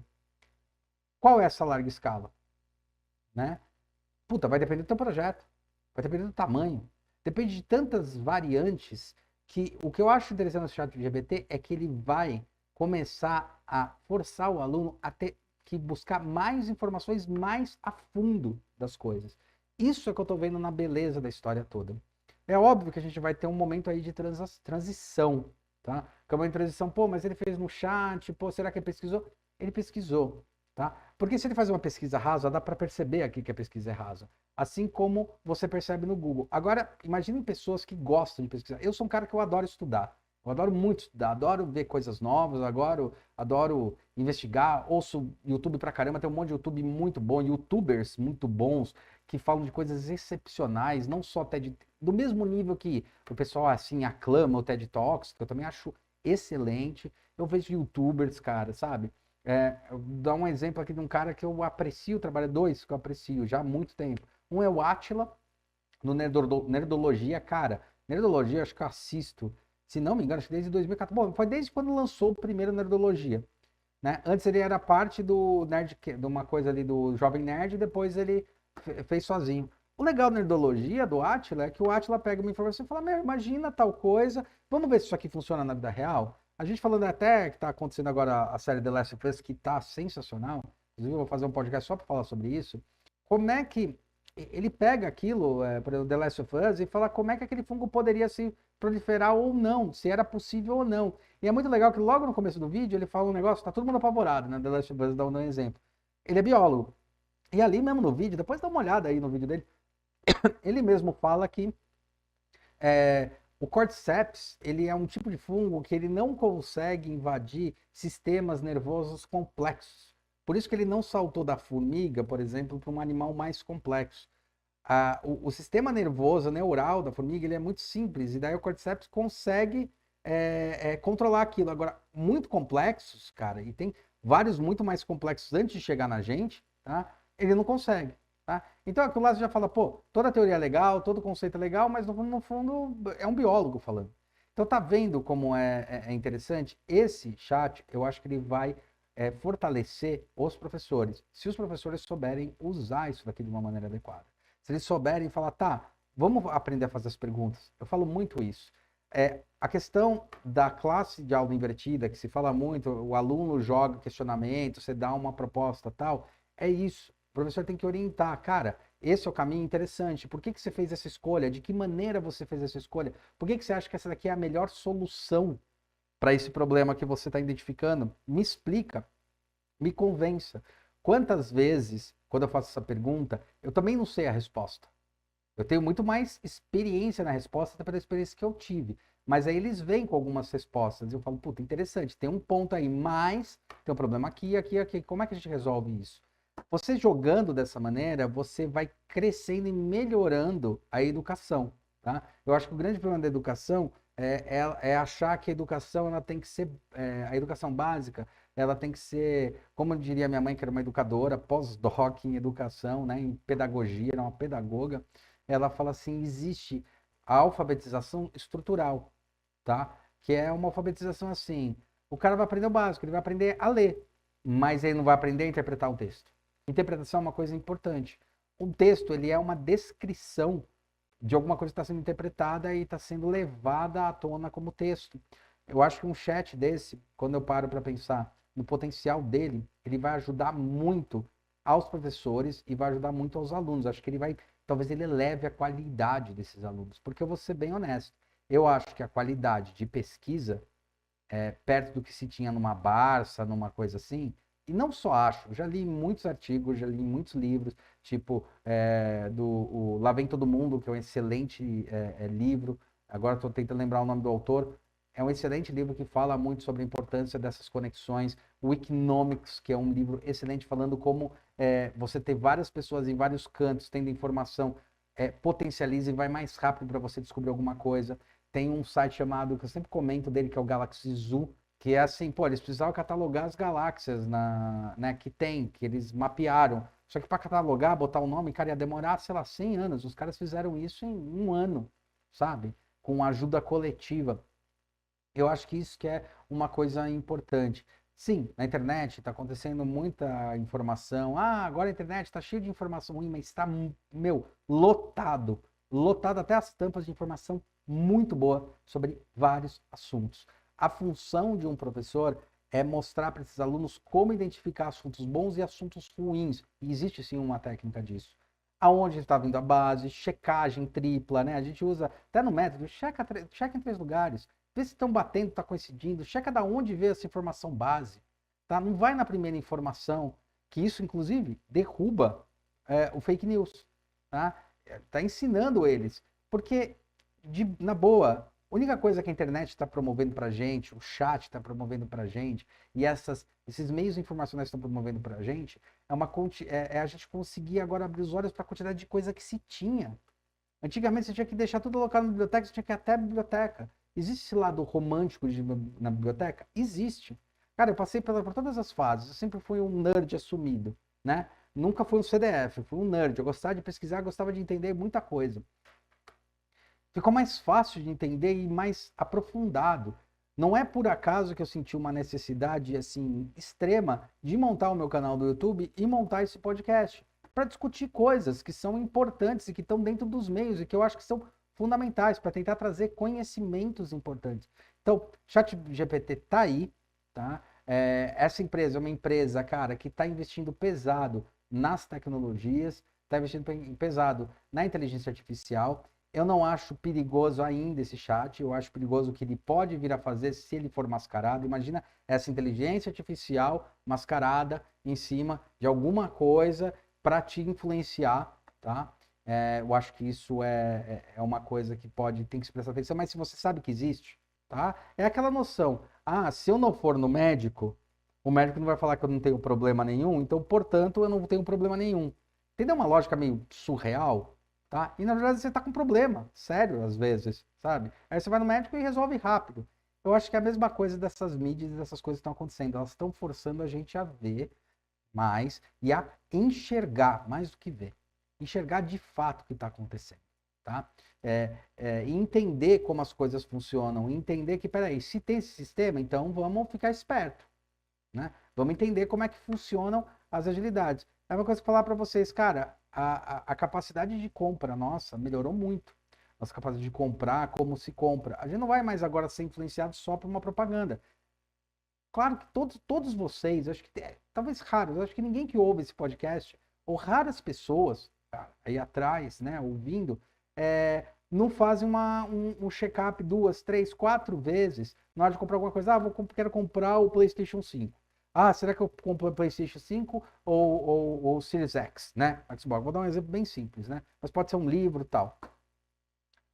Qual é essa larga escala? Né? Puta, vai depender do teu projeto, vai depender do tamanho, depende de tantas variantes que o que eu acho interessante no ChatGPT é que ele vai começar a forçar o aluno a ter que buscar mais informações mais a fundo das coisas. Isso é que eu estou vendo na beleza da história toda. É óbvio que a gente vai ter um momento aí de transição, tá? Que é uma transição, pô, mas ele fez no chat, pô, será que ele pesquisou? Ele pesquisou, tá? Porque se ele faz uma pesquisa rasa, dá para perceber aqui que a pesquisa é rasa. Assim como você percebe no Google. Agora, imaginem pessoas que gostam de pesquisar. Eu sou um cara que eu adoro estudar. Eu adoro muito estudar, adoro ver coisas novas, adoro investigar, ouço YouTube pra caramba, tem um monte de YouTube muito bom, YouTubers muito bons, que falam de coisas excepcionais, não só TED, do mesmo nível que o pessoal assim aclama o TED Talks, que eu também acho excelente. Eu vejo YouTubers, cara, sabe? Eu vou dar um exemplo aqui de um cara que eu aprecio o trabalho, dois que eu aprecio já há muito tempo. Um é o Átila, no Nerdologia, cara. Nerdologia, acho que eu assisto, se não me engano, acho que desde 2014. Bom, foi desde quando lançou o primeiro Nerdologia. Né? Antes ele era parte do Nerd, de uma coisa ali do Jovem Nerd, e depois ele fez sozinho. O legal da Nerdologia do Átila é que o Átila pega uma informação e fala, meu, imagina tal coisa, vamos ver se isso aqui funciona na vida real? A gente falando até que está acontecendo agora a série The Last of Us, que está sensacional, inclusive eu vou fazer um podcast só para falar sobre isso, como é que ele pega aquilo, para o The Last of Us, e fala como é que aquele fungo poderia se proliferar ou não, se era possível ou não. E é muito legal que logo no começo do vídeo ele fala um negócio, tá todo mundo apavorado, né? The Last of Us dá um exemplo. Ele é biólogo. E ali mesmo no vídeo, depois dá uma olhada aí no vídeo dele, ele mesmo fala que o Cordyceps, ele é um tipo de fungo que ele não consegue invadir sistemas nervosos complexos. Por isso que ele não saltou da formiga, por exemplo, para um animal mais complexo. O sistema nervoso neural da formiga ele é muito simples, e daí o Cordyceps consegue controlar aquilo. Agora, muito complexos, cara, e tem vários muito mais complexos antes de chegar na gente, tá? Ele não consegue. Tá? Então, aquilo lá você já fala, pô, toda a teoria é legal, todo conceito é legal, mas no fundo é um biólogo falando. Então, tá vendo como é interessante? Esse chat, eu acho que ele vai fortalecer os professores, se os professores souberem usar isso daqui de uma maneira adequada. Se eles souberem falar, tá, vamos aprender a fazer as perguntas. Eu falo muito isso. A questão da classe de aula invertida, que se fala muito, o aluno joga questionamento, você dá uma proposta tal, é isso. O professor tem que orientar, cara, esse é o caminho interessante, por que você fez essa escolha, de que maneira você fez essa escolha, por que você acha que essa daqui é a melhor solução para esse problema que você está identificando? Me explica, me convença. Quantas vezes, quando eu faço essa pergunta, eu também não sei a resposta. Eu tenho muito mais experiência na resposta até pela experiência que eu tive. Mas aí eles vêm com algumas respostas e eu falo, puta, interessante, tem um ponto aí, mas tem um problema aqui, aqui, aqui. Como é que a gente resolve isso? Você jogando dessa maneira, você vai crescendo e melhorando a educação, tá? Eu acho que o grande problema da educação é achar que a educação ela tem que ser, a educação básica, ela tem que ser, como diria minha mãe, que era uma educadora, pós-doc em educação, né, em pedagogia, era uma pedagoga, ela fala assim, existe a alfabetização estrutural, tá? Que é uma alfabetização assim, o cara vai aprender o básico, ele vai aprender a ler, mas ele não vai aprender a interpretar o texto. Interpretação é uma coisa importante. Um texto, ele é uma descrição de alguma coisa que está sendo interpretada e está sendo levada à tona como texto. Eu acho que um chat desse, quando eu paro para pensar no potencial dele, ele vai ajudar muito aos professores e vai ajudar muito aos alunos. Acho que ele vai, talvez ele eleve a qualidade desses alunos, porque eu vou ser bem honesto. Eu acho que a qualidade de pesquisa, perto do que se tinha numa Barça, numa coisa assim, e não só acho, já li muitos artigos, já li muitos livros, tipo Lá Vem Todo Mundo, que é um excelente livro, agora estou tentando lembrar o nome do autor, é um excelente livro que fala muito sobre a importância dessas conexões. O Economics, que é um livro excelente falando como você ter várias pessoas em vários cantos tendo informação, potencializa e vai mais rápido para você descobrir alguma coisa. Tem um site chamado, que eu sempre comento dele, que é o Galaxy Zoo, que é assim, pô, eles precisavam catalogar as galáxias que eles mapearam. Só que para catalogar, botar o nome, cara, ia demorar, sei lá, 100 anos. Os caras fizeram isso em um ano, sabe? Com ajuda coletiva. Eu acho que isso que é uma coisa importante. Sim, na internet está acontecendo muita informação. Ah, agora a internet está cheia de informação ruim, mas está, lotado. Lotado até as tampas de informação muito boa sobre vários assuntos. A função de um professor é mostrar para esses alunos como identificar assuntos bons e assuntos ruins. E existe sim uma técnica disso. Aonde está vindo a base, checagem tripla, né? A gente usa até no método, checa em 3 lugares. Vê se estão batendo, está coincidindo, checa da onde veio essa informação base, tá? Não vai na primeira informação, que isso, inclusive, derruba o fake news, tá? Tá ensinando eles, porque, na boa, a única coisa que a internet está promovendo pra gente, o chat está promovendo pra gente, e esses meios informacionais estão promovendo pra gente, é a gente conseguir agora abrir os olhos para a quantidade de coisa que se tinha. Antigamente você tinha que deixar tudo alocado na biblioteca, você tinha que ir até a biblioteca. Existe esse lado romântico na biblioteca? Existe. Cara, eu passei por todas as fases. Eu sempre fui um nerd assumido, né? Nunca fui um CDF, fui um nerd. Eu gostava de pesquisar, gostava de entender muita coisa. Ficou mais fácil de entender e mais aprofundado. Não é por acaso que eu senti uma necessidade, assim, extrema de montar o meu canal do YouTube e montar esse podcast para discutir coisas que são importantes e que estão dentro dos meios e que eu acho que são fundamentais para tentar trazer conhecimentos importantes. Então, ChatGPT está aí, tá? Essa empresa é uma empresa, cara, que está investindo pesado nas tecnologias, está investindo pesado na inteligência artificial. Eu não acho perigoso ainda esse chat, eu acho perigoso o que ele pode vir a fazer se ele for mascarado. Imagina essa inteligência artificial mascarada em cima de alguma coisa para te influenciar, tá? Eu acho que isso é uma coisa que tem que se prestar atenção, mas se você sabe que existe, tá? É aquela noção, se eu não for no médico, o médico não vai falar que eu não tenho problema nenhum, então, portanto, eu não tenho problema nenhum. Entendeu uma lógica meio surreal? Tá? E na verdade você tá com problema, sério, às vezes, sabe? Aí você vai no médico e resolve rápido. Eu acho que é a mesma coisa dessas mídias e dessas coisas que estão acontecendo. Elas estão forçando a gente a ver mais e a enxergar, mais do que ver. Enxergar de fato o que está acontecendo, tá? E entender como as coisas funcionam, entender que, peraí, se tem esse sistema, então vamos ficar esperto, né? Vamos entender como é que funcionam as agilidades. É uma coisa que eu falar para vocês, cara, a capacidade de compra nossa melhorou muito. Nossa capacidade de comprar, como se compra. A gente não vai mais agora ser influenciado só por uma propaganda. Claro que todos vocês, acho que talvez raros, acho que ninguém que ouve esse podcast, ou raras pessoas aí atrás, né, ouvindo, não fazem um check-up 2, 3, 4 vezes na hora de comprar alguma coisa. Quero comprar o PlayStation 5. Será que eu compro o PlayStation 5 ou o Series X, né? Xbox. Vou dar um exemplo bem simples, né? Mas pode ser um livro e tal.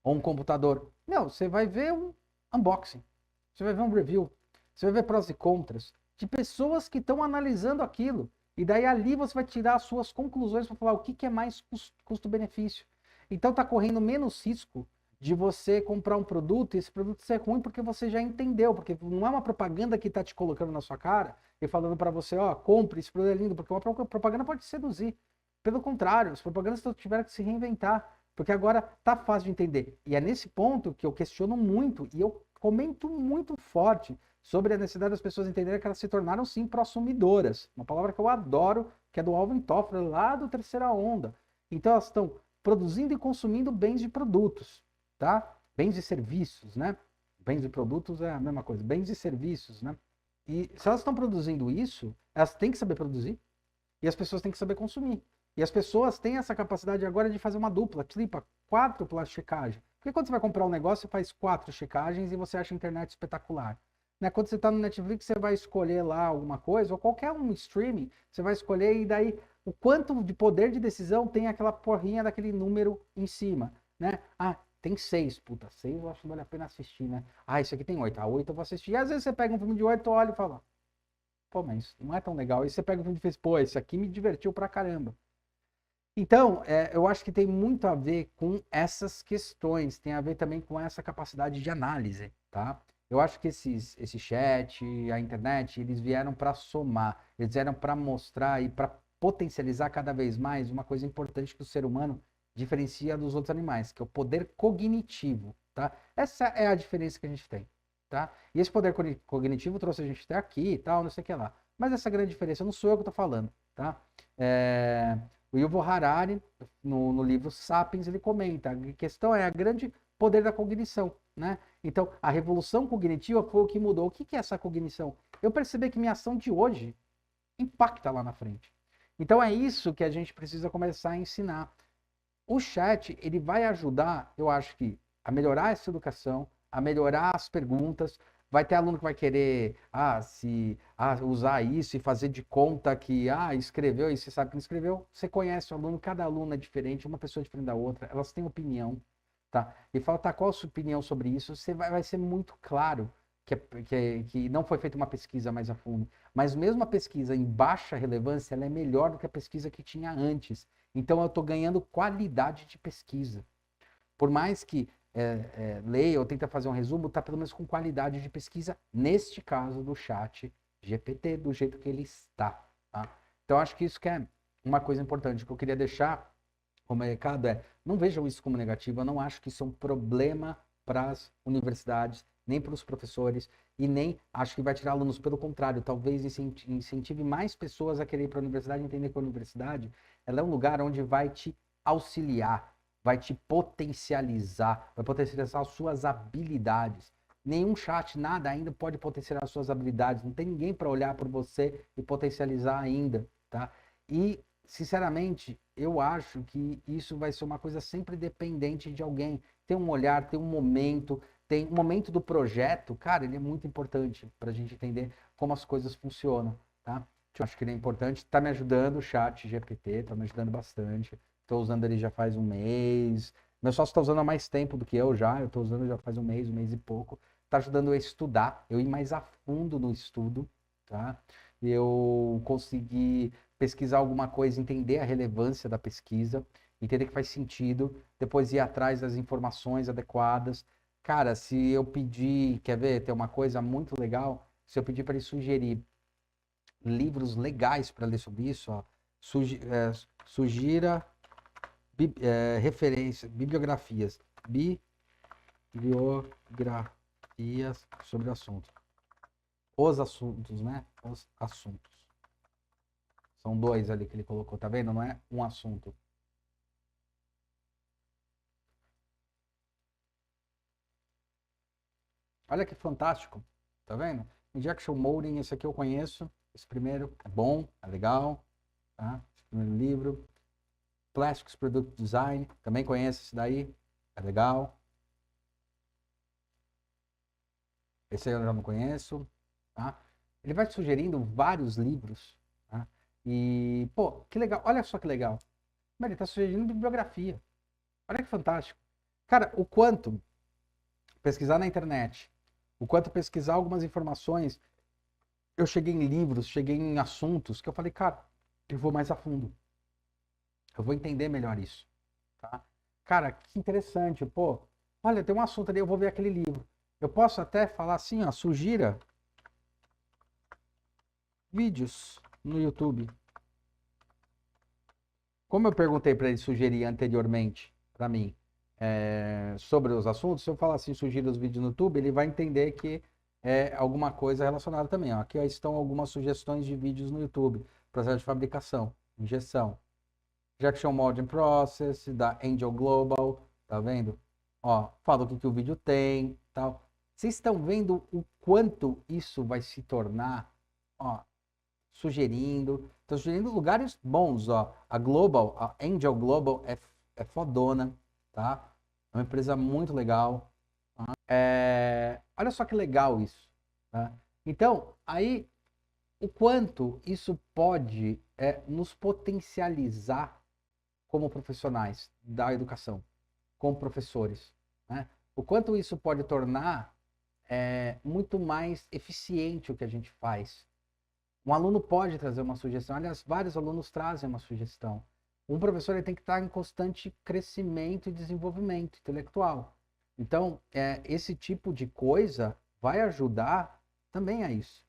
Ou um computador. Não, você vai ver um unboxing. Você vai ver um review. Você vai ver prós e contras de pessoas que estão analisando aquilo. E daí ali você vai tirar as suas conclusões para falar o que é mais custo-benefício. Então está correndo menos risco de você comprar um produto e esse produto ser ruim porque você já entendeu. Porque não é uma propaganda que está te colocando na sua cara e falando para você, compre, esse produto é lindo. Porque uma propaganda pode te seduzir. Pelo contrário, as propagandas tiveram que se reinventar. Porque agora tá fácil de entender. E é nesse ponto que eu questiono muito e eu comento muito forte sobre a necessidade das pessoas entenderem que elas se tornaram, sim, prosumidoras. Uma palavra que eu adoro, que é do Alvin Toffler, lá do Terceira Onda. Então, elas estão produzindo e consumindo bens e produtos, tá? Bens e serviços, né? Bens e produtos é a mesma coisa. Bens e serviços, né? E se elas estão produzindo isso, elas têm que saber produzir e as pessoas têm que saber consumir. E as pessoas têm essa capacidade agora de fazer uma dupla, tripla, quádrupla checagem. Porque quando você vai comprar um negócio, você faz 4 checagens e você acha a internet espetacular. Né? Quando você está no Netflix, você vai escolher lá alguma coisa, ou qualquer um streaming, você vai escolher e daí o quanto de poder de decisão tem aquela porrinha daquele número em cima. Né? tem 6. Puta, 6 eu acho que vale a pena assistir, né? Ah, esse aqui tem 8. Ah, 8 eu vou assistir. E às vezes você pega um filme de 8, olha e fala, pô, mas não é tão legal. E você pega um filme e fez, pô, esse aqui me divertiu pra caramba. Então, eu acho que tem muito a ver com essas questões, tem a ver também com essa capacidade de análise, tá? Eu acho que esse chat, a internet, eles vieram para somar, eles vieram para mostrar e para potencializar cada vez mais uma coisa importante que o ser humano diferencia dos outros animais, que é o poder cognitivo, tá? Essa é a diferença que a gente tem, tá? E esse poder cognitivo trouxe a gente até aqui e tal, não sei o que lá. Mas essa grande diferença não sou eu que estou falando, tá? O Yuval Harari, no livro Sapiens, ele comenta, a questão é a grande poder da cognição, né? Então, a revolução cognitiva foi o que mudou. O que é essa cognição? Eu percebi que minha ação de hoje impacta lá na frente. Então, é isso que a gente precisa começar a ensinar. O chat, ele vai ajudar, eu acho que, a melhorar essa educação, a melhorar as perguntas. Vai ter aluno que vai querer usar isso e fazer de conta que escreveu e você sabe que não escreveu. Você conhece o aluno, cada aluno é diferente, uma pessoa é diferente da outra, elas têm opinião, tá? E fala, tá, qual a sua opinião sobre isso? Você vai ser muito claro que não foi feita uma pesquisa mais a fundo. Mas mesmo a pesquisa em baixa relevância, ela é melhor do que a pesquisa que tinha antes. Então eu estou ganhando qualidade de pesquisa. Por mais que leia ou tenta fazer um resumo, está pelo menos com qualidade de pesquisa, neste caso do chat GPT, do jeito que ele está. Tá? Então, acho que isso que é uma coisa importante que eu queria deixar como recado não vejam isso como negativo, eu não acho que isso é um problema para as universidades, nem para os professores, e nem acho que vai tirar alunos, pelo contrário, talvez incentive mais pessoas a querer ir para a universidade, entender que a universidade ela é um lugar onde vai te auxiliar, vai te potencializar, vai potencializar as suas habilidades. Nenhum chat, nada ainda pode potencializar as suas habilidades. Não tem ninguém para olhar por você e potencializar ainda, tá? E, sinceramente, eu acho que isso vai ser uma coisa sempre dependente de alguém. Tem um olhar, tem um momento do projeto, cara, ele é muito importante para a gente entender como as coisas funcionam, tá? Eu acho que ele é importante, está me ajudando o chat GPT, está me ajudando bastante. Estou usando ele já faz um mês. Meu sócio está usando há mais tempo do que eu já. Eu estou usando já faz um mês e pouco. Está ajudando eu a estudar, eu ir mais a fundo no estudo, tá? Eu consegui pesquisar alguma coisa, entender a relevância da pesquisa, entender que faz sentido, depois ir atrás das informações adequadas. Cara, se eu pedir, quer ver, tem uma coisa muito legal, se eu pedir para ele sugerir livros legais para ler sobre isso, ó, sugira bibliografias sobre o assunto. Os assuntos, né? Os assuntos. São 2 ali que ele colocou, tá vendo? Não é um assunto. Olha que fantástico, tá vendo? Injection Molding, esse aqui eu conheço. Esse primeiro é bom, é legal, tá? Esse primeiro livro. Plastics Product Design, também conheço esse daí, é legal. Esse aí eu já não conheço, tá? Ele vai sugerindo vários livros, tá? E, pô, que legal, olha só que legal. Mas ele tá sugerindo bibliografia. Olha que fantástico. Cara, o quanto pesquisar na internet, o quanto pesquisar algumas informações, eu cheguei em livros, cheguei em assuntos que eu falei, cara, eu vou mais a fundo. Eu vou entender melhor isso, tá? Cara, que interessante, pô. Olha, tem um assunto ali, eu vou ver aquele livro. Eu posso até falar assim, ó, sugira vídeos no YouTube. Como eu perguntei para ele sugerir anteriormente para mim sobre os assuntos, se eu falar assim, sugira os vídeos no YouTube, ele vai entender que é alguma coisa relacionada também. Ó. Aqui ó, estão algumas sugestões de vídeos no YouTube. Processo de fabricação, injeção. Injection Molding Process, da Angel Global, tá vendo? Ó, fala o que o vídeo tem, tal. Vocês estão vendo o quanto isso vai se tornar, ó, sugerindo lugares bons, ó. A Global, a Angel Global é fodona, tá? É uma empresa muito legal. Tá? Olha só que legal isso, tá? Então, aí, o quanto isso pode nos potencializar como profissionais da educação, como professores. né? O quanto isso pode tornar muito mais eficiente o que a gente faz. Um aluno pode trazer uma sugestão, aliás, vários alunos trazem uma sugestão. Um professor ele tem que estar em constante crescimento e desenvolvimento intelectual. Então, esse tipo de coisa vai ajudar também a isso.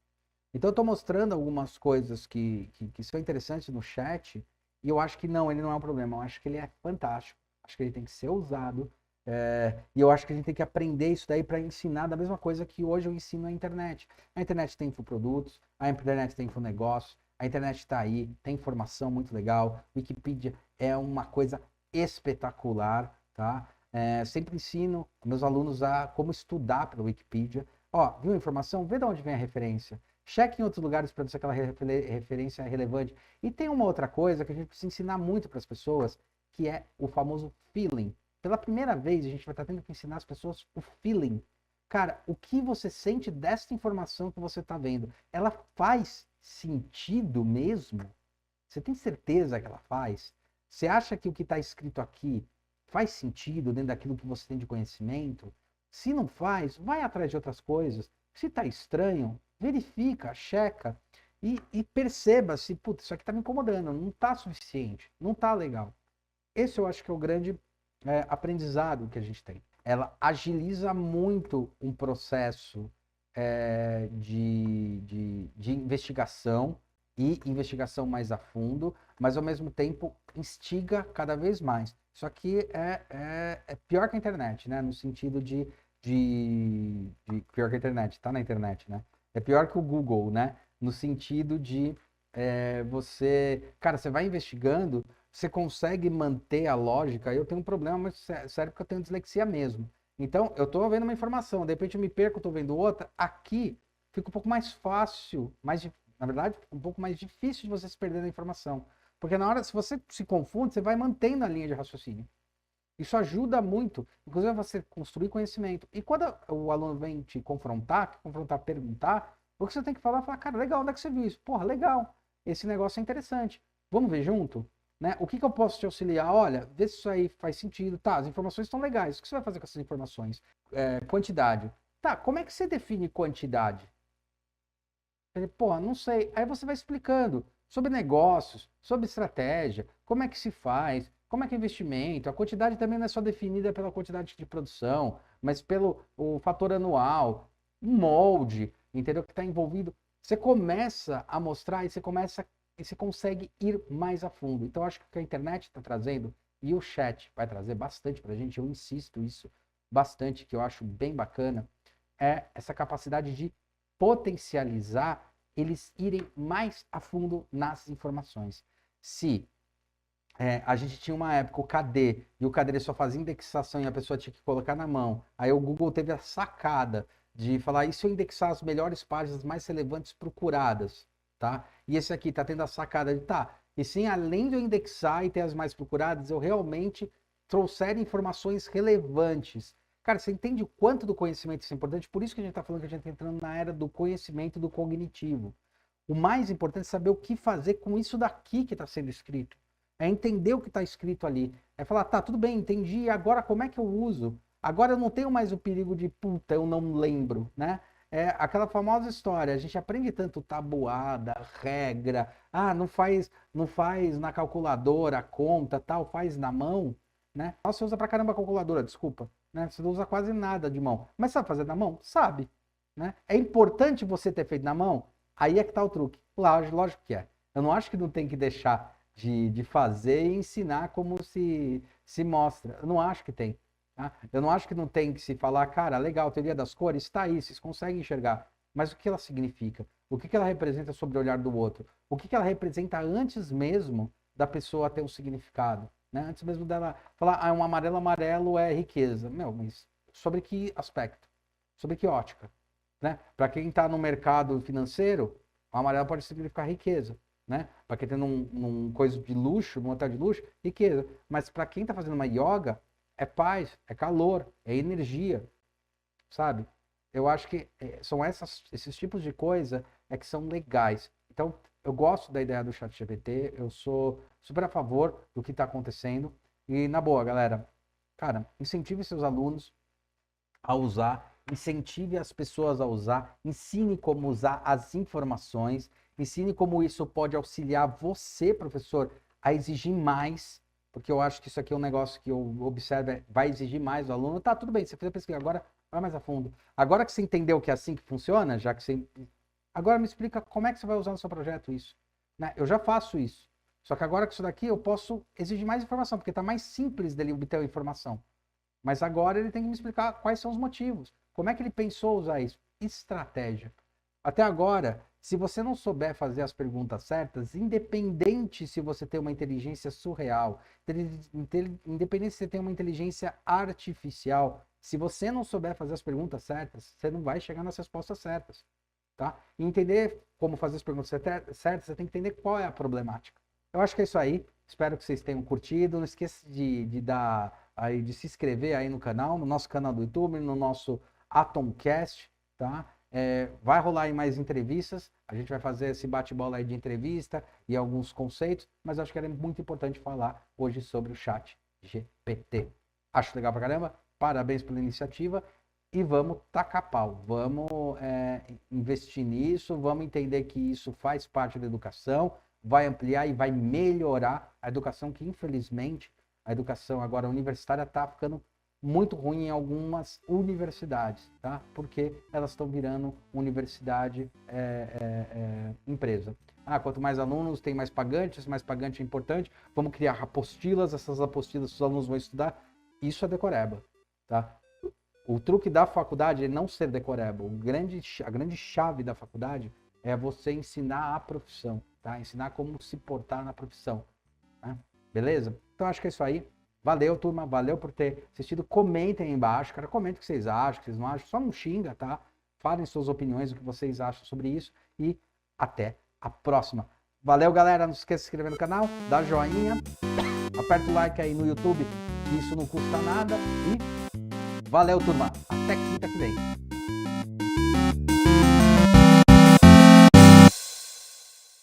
Então, eu estou mostrando algumas coisas que são interessantes no chat, e eu acho que não, ele não é um problema, eu acho que ele é fantástico, acho que ele tem que ser usado, e eu acho que a gente tem que aprender isso daí para ensinar da mesma coisa que hoje eu ensino na internet. A internet tem infoprodutos, a internet tem infonegócio, a internet está aí, tem informação muito legal, Wikipedia é uma coisa espetacular, tá? Sempre ensino meus alunos a como estudar pela Wikipedia. Ó, viu a informação? Vê de onde vem a referência. Cheque em outros lugares para ver se aquela referência é relevante. E tem uma outra coisa que a gente precisa ensinar muito para as pessoas, que é o famoso feeling. Pela primeira vez, a gente vai estar tendo que ensinar as pessoas o feeling. Cara, o que você sente desta informação que você está vendo? Ela faz sentido mesmo? Você tem certeza que ela faz? Você acha que o que está escrito aqui faz sentido dentro daquilo que você tem de conhecimento? Se não faz, vai atrás de outras coisas. Se está estranho, verifica, checa e perceba se, putz, isso aqui está me incomodando, não está suficiente, não está legal. Esse eu acho que é o grande aprendizado que a gente tem. Ela agiliza muito um processo de investigação e investigação mais a fundo, mas ao mesmo tempo instiga cada vez mais. Isso aqui é pior que a internet, né? No sentido de pior que a internet, tá na internet, né? É pior que o Google, né? No sentido de cara, você vai investigando, você consegue manter a lógica. Eu tenho um problema, mas sério porque eu tenho dislexia mesmo. Então, eu estou vendo uma informação, de repente eu me perco, estou vendo outra. Aqui fica um pouco mais fácil, na verdade, fica um pouco mais difícil de você se perder na informação. Porque na hora, se você se confunde, você vai mantendo a linha de raciocínio. Isso ajuda muito, inclusive, a você construir conhecimento. E quando o aluno vem te confrontar, perguntar, o que você tem que falar, cara, legal, onde é que você viu isso? Porra, legal, esse negócio é interessante. Vamos ver junto? Né? O que eu posso te auxiliar? Olha, vê se isso aí faz sentido. Tá, as informações estão legais. O que você vai fazer com essas informações? Quantidade. Tá, como é que você define quantidade? Pô, não sei. Aí você vai explicando sobre negócios, sobre estratégia, como é que se faz, como é que é investimento. A quantidade também não é só definida pela quantidade de produção, mas pelo o fator anual, um molde, entendeu? Que está envolvido. Você começa a mostrar e você consegue ir mais a fundo. Então, acho que o que a internet está trazendo e o chat vai trazer bastante para a gente, eu insisto isso bastante, que eu acho bem bacana, é essa capacidade de potencializar eles irem mais a fundo nas informações. Se a gente tinha uma época o KD, e o KD ele só fazia indexação e a pessoa tinha que colocar na mão, aí o Google teve a sacada de falar, e se eu indexar as melhores páginas mais relevantes procuradas, tá? E esse aqui tá tendo a sacada de, e sim, além de eu indexar e ter as mais procuradas, eu realmente trouxer informações relevantes. Cara, você entende o quanto do conhecimento isso é importante? Por isso que a gente está falando que a gente está entrando na era do conhecimento do cognitivo. O mais importante é saber o que fazer com isso daqui que está sendo escrito. É entender o que está escrito ali. É falar, tá, tudo bem, entendi, agora como é que eu uso? Agora eu não tenho mais o perigo de, puta, eu não lembro, né? É aquela famosa história, a gente aprende tanto tabuada, regra, não faz na calculadora, conta, tal, faz na mão, né? Nossa, você usa pra caramba a calculadora, desculpa, né? Você não usa quase nada de mão. Mas sabe fazer na mão? Sabe, né? É importante você ter feito na mão? Aí é que tá o truque. Lógico que é. Eu não acho que não tem que deixar de fazer e ensinar como se mostra. Eu não acho que tem. Tá? Eu não acho que não tem que se falar, cara, legal, teoria das cores, está aí, vocês conseguem enxergar. Mas o que ela significa? O que ela representa sobre o olhar do outro? O que ela representa antes mesmo da pessoa ter um significado? Né? Antes mesmo dela falar, um amarelo é riqueza. Meu, mas sobre que aspecto? Sobre que ótica? Né? Para quem está no mercado financeiro, o amarelo pode significar riqueza. Né? Para quem está num coisa de luxo, num hotel de luxo, riqueza. Mas para quem está fazendo uma yoga, é paz, é calor, é energia, sabe? Eu acho que são esses tipos de coisa que são legais. Então, eu gosto da ideia do ChatGPT, eu sou super a favor do que está acontecendo. E, na boa, galera, cara, incentive seus alunos, a usar, incentive as pessoas a usar, ensine como usar as informações, ensine como isso pode auxiliar você, professor, a exigir mais, porque eu acho que isso aqui é um negócio que eu observo, vai exigir mais do aluno. Tá, tudo bem, você fez a pesquisa, agora vai mais a fundo. Agora que você entendeu que é assim que funciona, já que você... Agora me explica como é que você vai usar no seu projeto isso. Né? Eu já faço isso. Só que agora com isso daqui eu posso exigir mais informação, porque está mais simples dele obter a informação. Mas agora ele tem que me explicar quais são os motivos. Como é que ele pensou usar isso? Estratégia. Até agora, se você não souber fazer as perguntas certas, independente se você tem uma inteligência surreal, independente se você tem uma inteligência artificial, se você não souber fazer as perguntas certas, você não vai chegar nas respostas certas. Tá? E entender como fazer as perguntas certas, você tem que entender qual é a problemática. Eu acho que é isso aí. Espero que vocês tenham curtido. Não esqueça de se inscrever aí no canal, no nosso canal do YouTube, no nosso Atomcast, tá? Vai rolar aí mais entrevistas. A gente vai fazer esse bate-bola aí de entrevista e alguns conceitos, mas acho que era muito importante falar hoje sobre o chat GPT. Acho legal pra caramba. Parabéns pela iniciativa. E vamos tacar pau, vamos investir nisso, vamos entender que isso faz parte da educação, vai ampliar e vai melhorar a educação, que infelizmente a educação agora universitária está ficando muito ruim em algumas universidades, tá? Porque elas estão virando universidade empresa. Quanto mais alunos, tem mais pagante é importante, vamos criar apostilas, essas apostilas os alunos vão estudar, isso é decoreba, tá? O truque da faculdade é não ser decoreba. A grande chave da faculdade é você ensinar a profissão, tá? Ensinar como se portar na profissão. Né? Beleza? Então acho que é isso aí. Valeu, turma. Valeu por ter assistido. Comentem aí embaixo, cara. Comentem o que vocês acham, o que vocês não acham. Só não xinga, tá? Falem suas opiniões, o que vocês acham sobre isso. E até a próxima. Valeu, galera. Não se esqueça de se inscrever no canal, dá joinha, aperta o like aí no YouTube, que isso não custa nada. E valeu, turma. Até quinta que vem.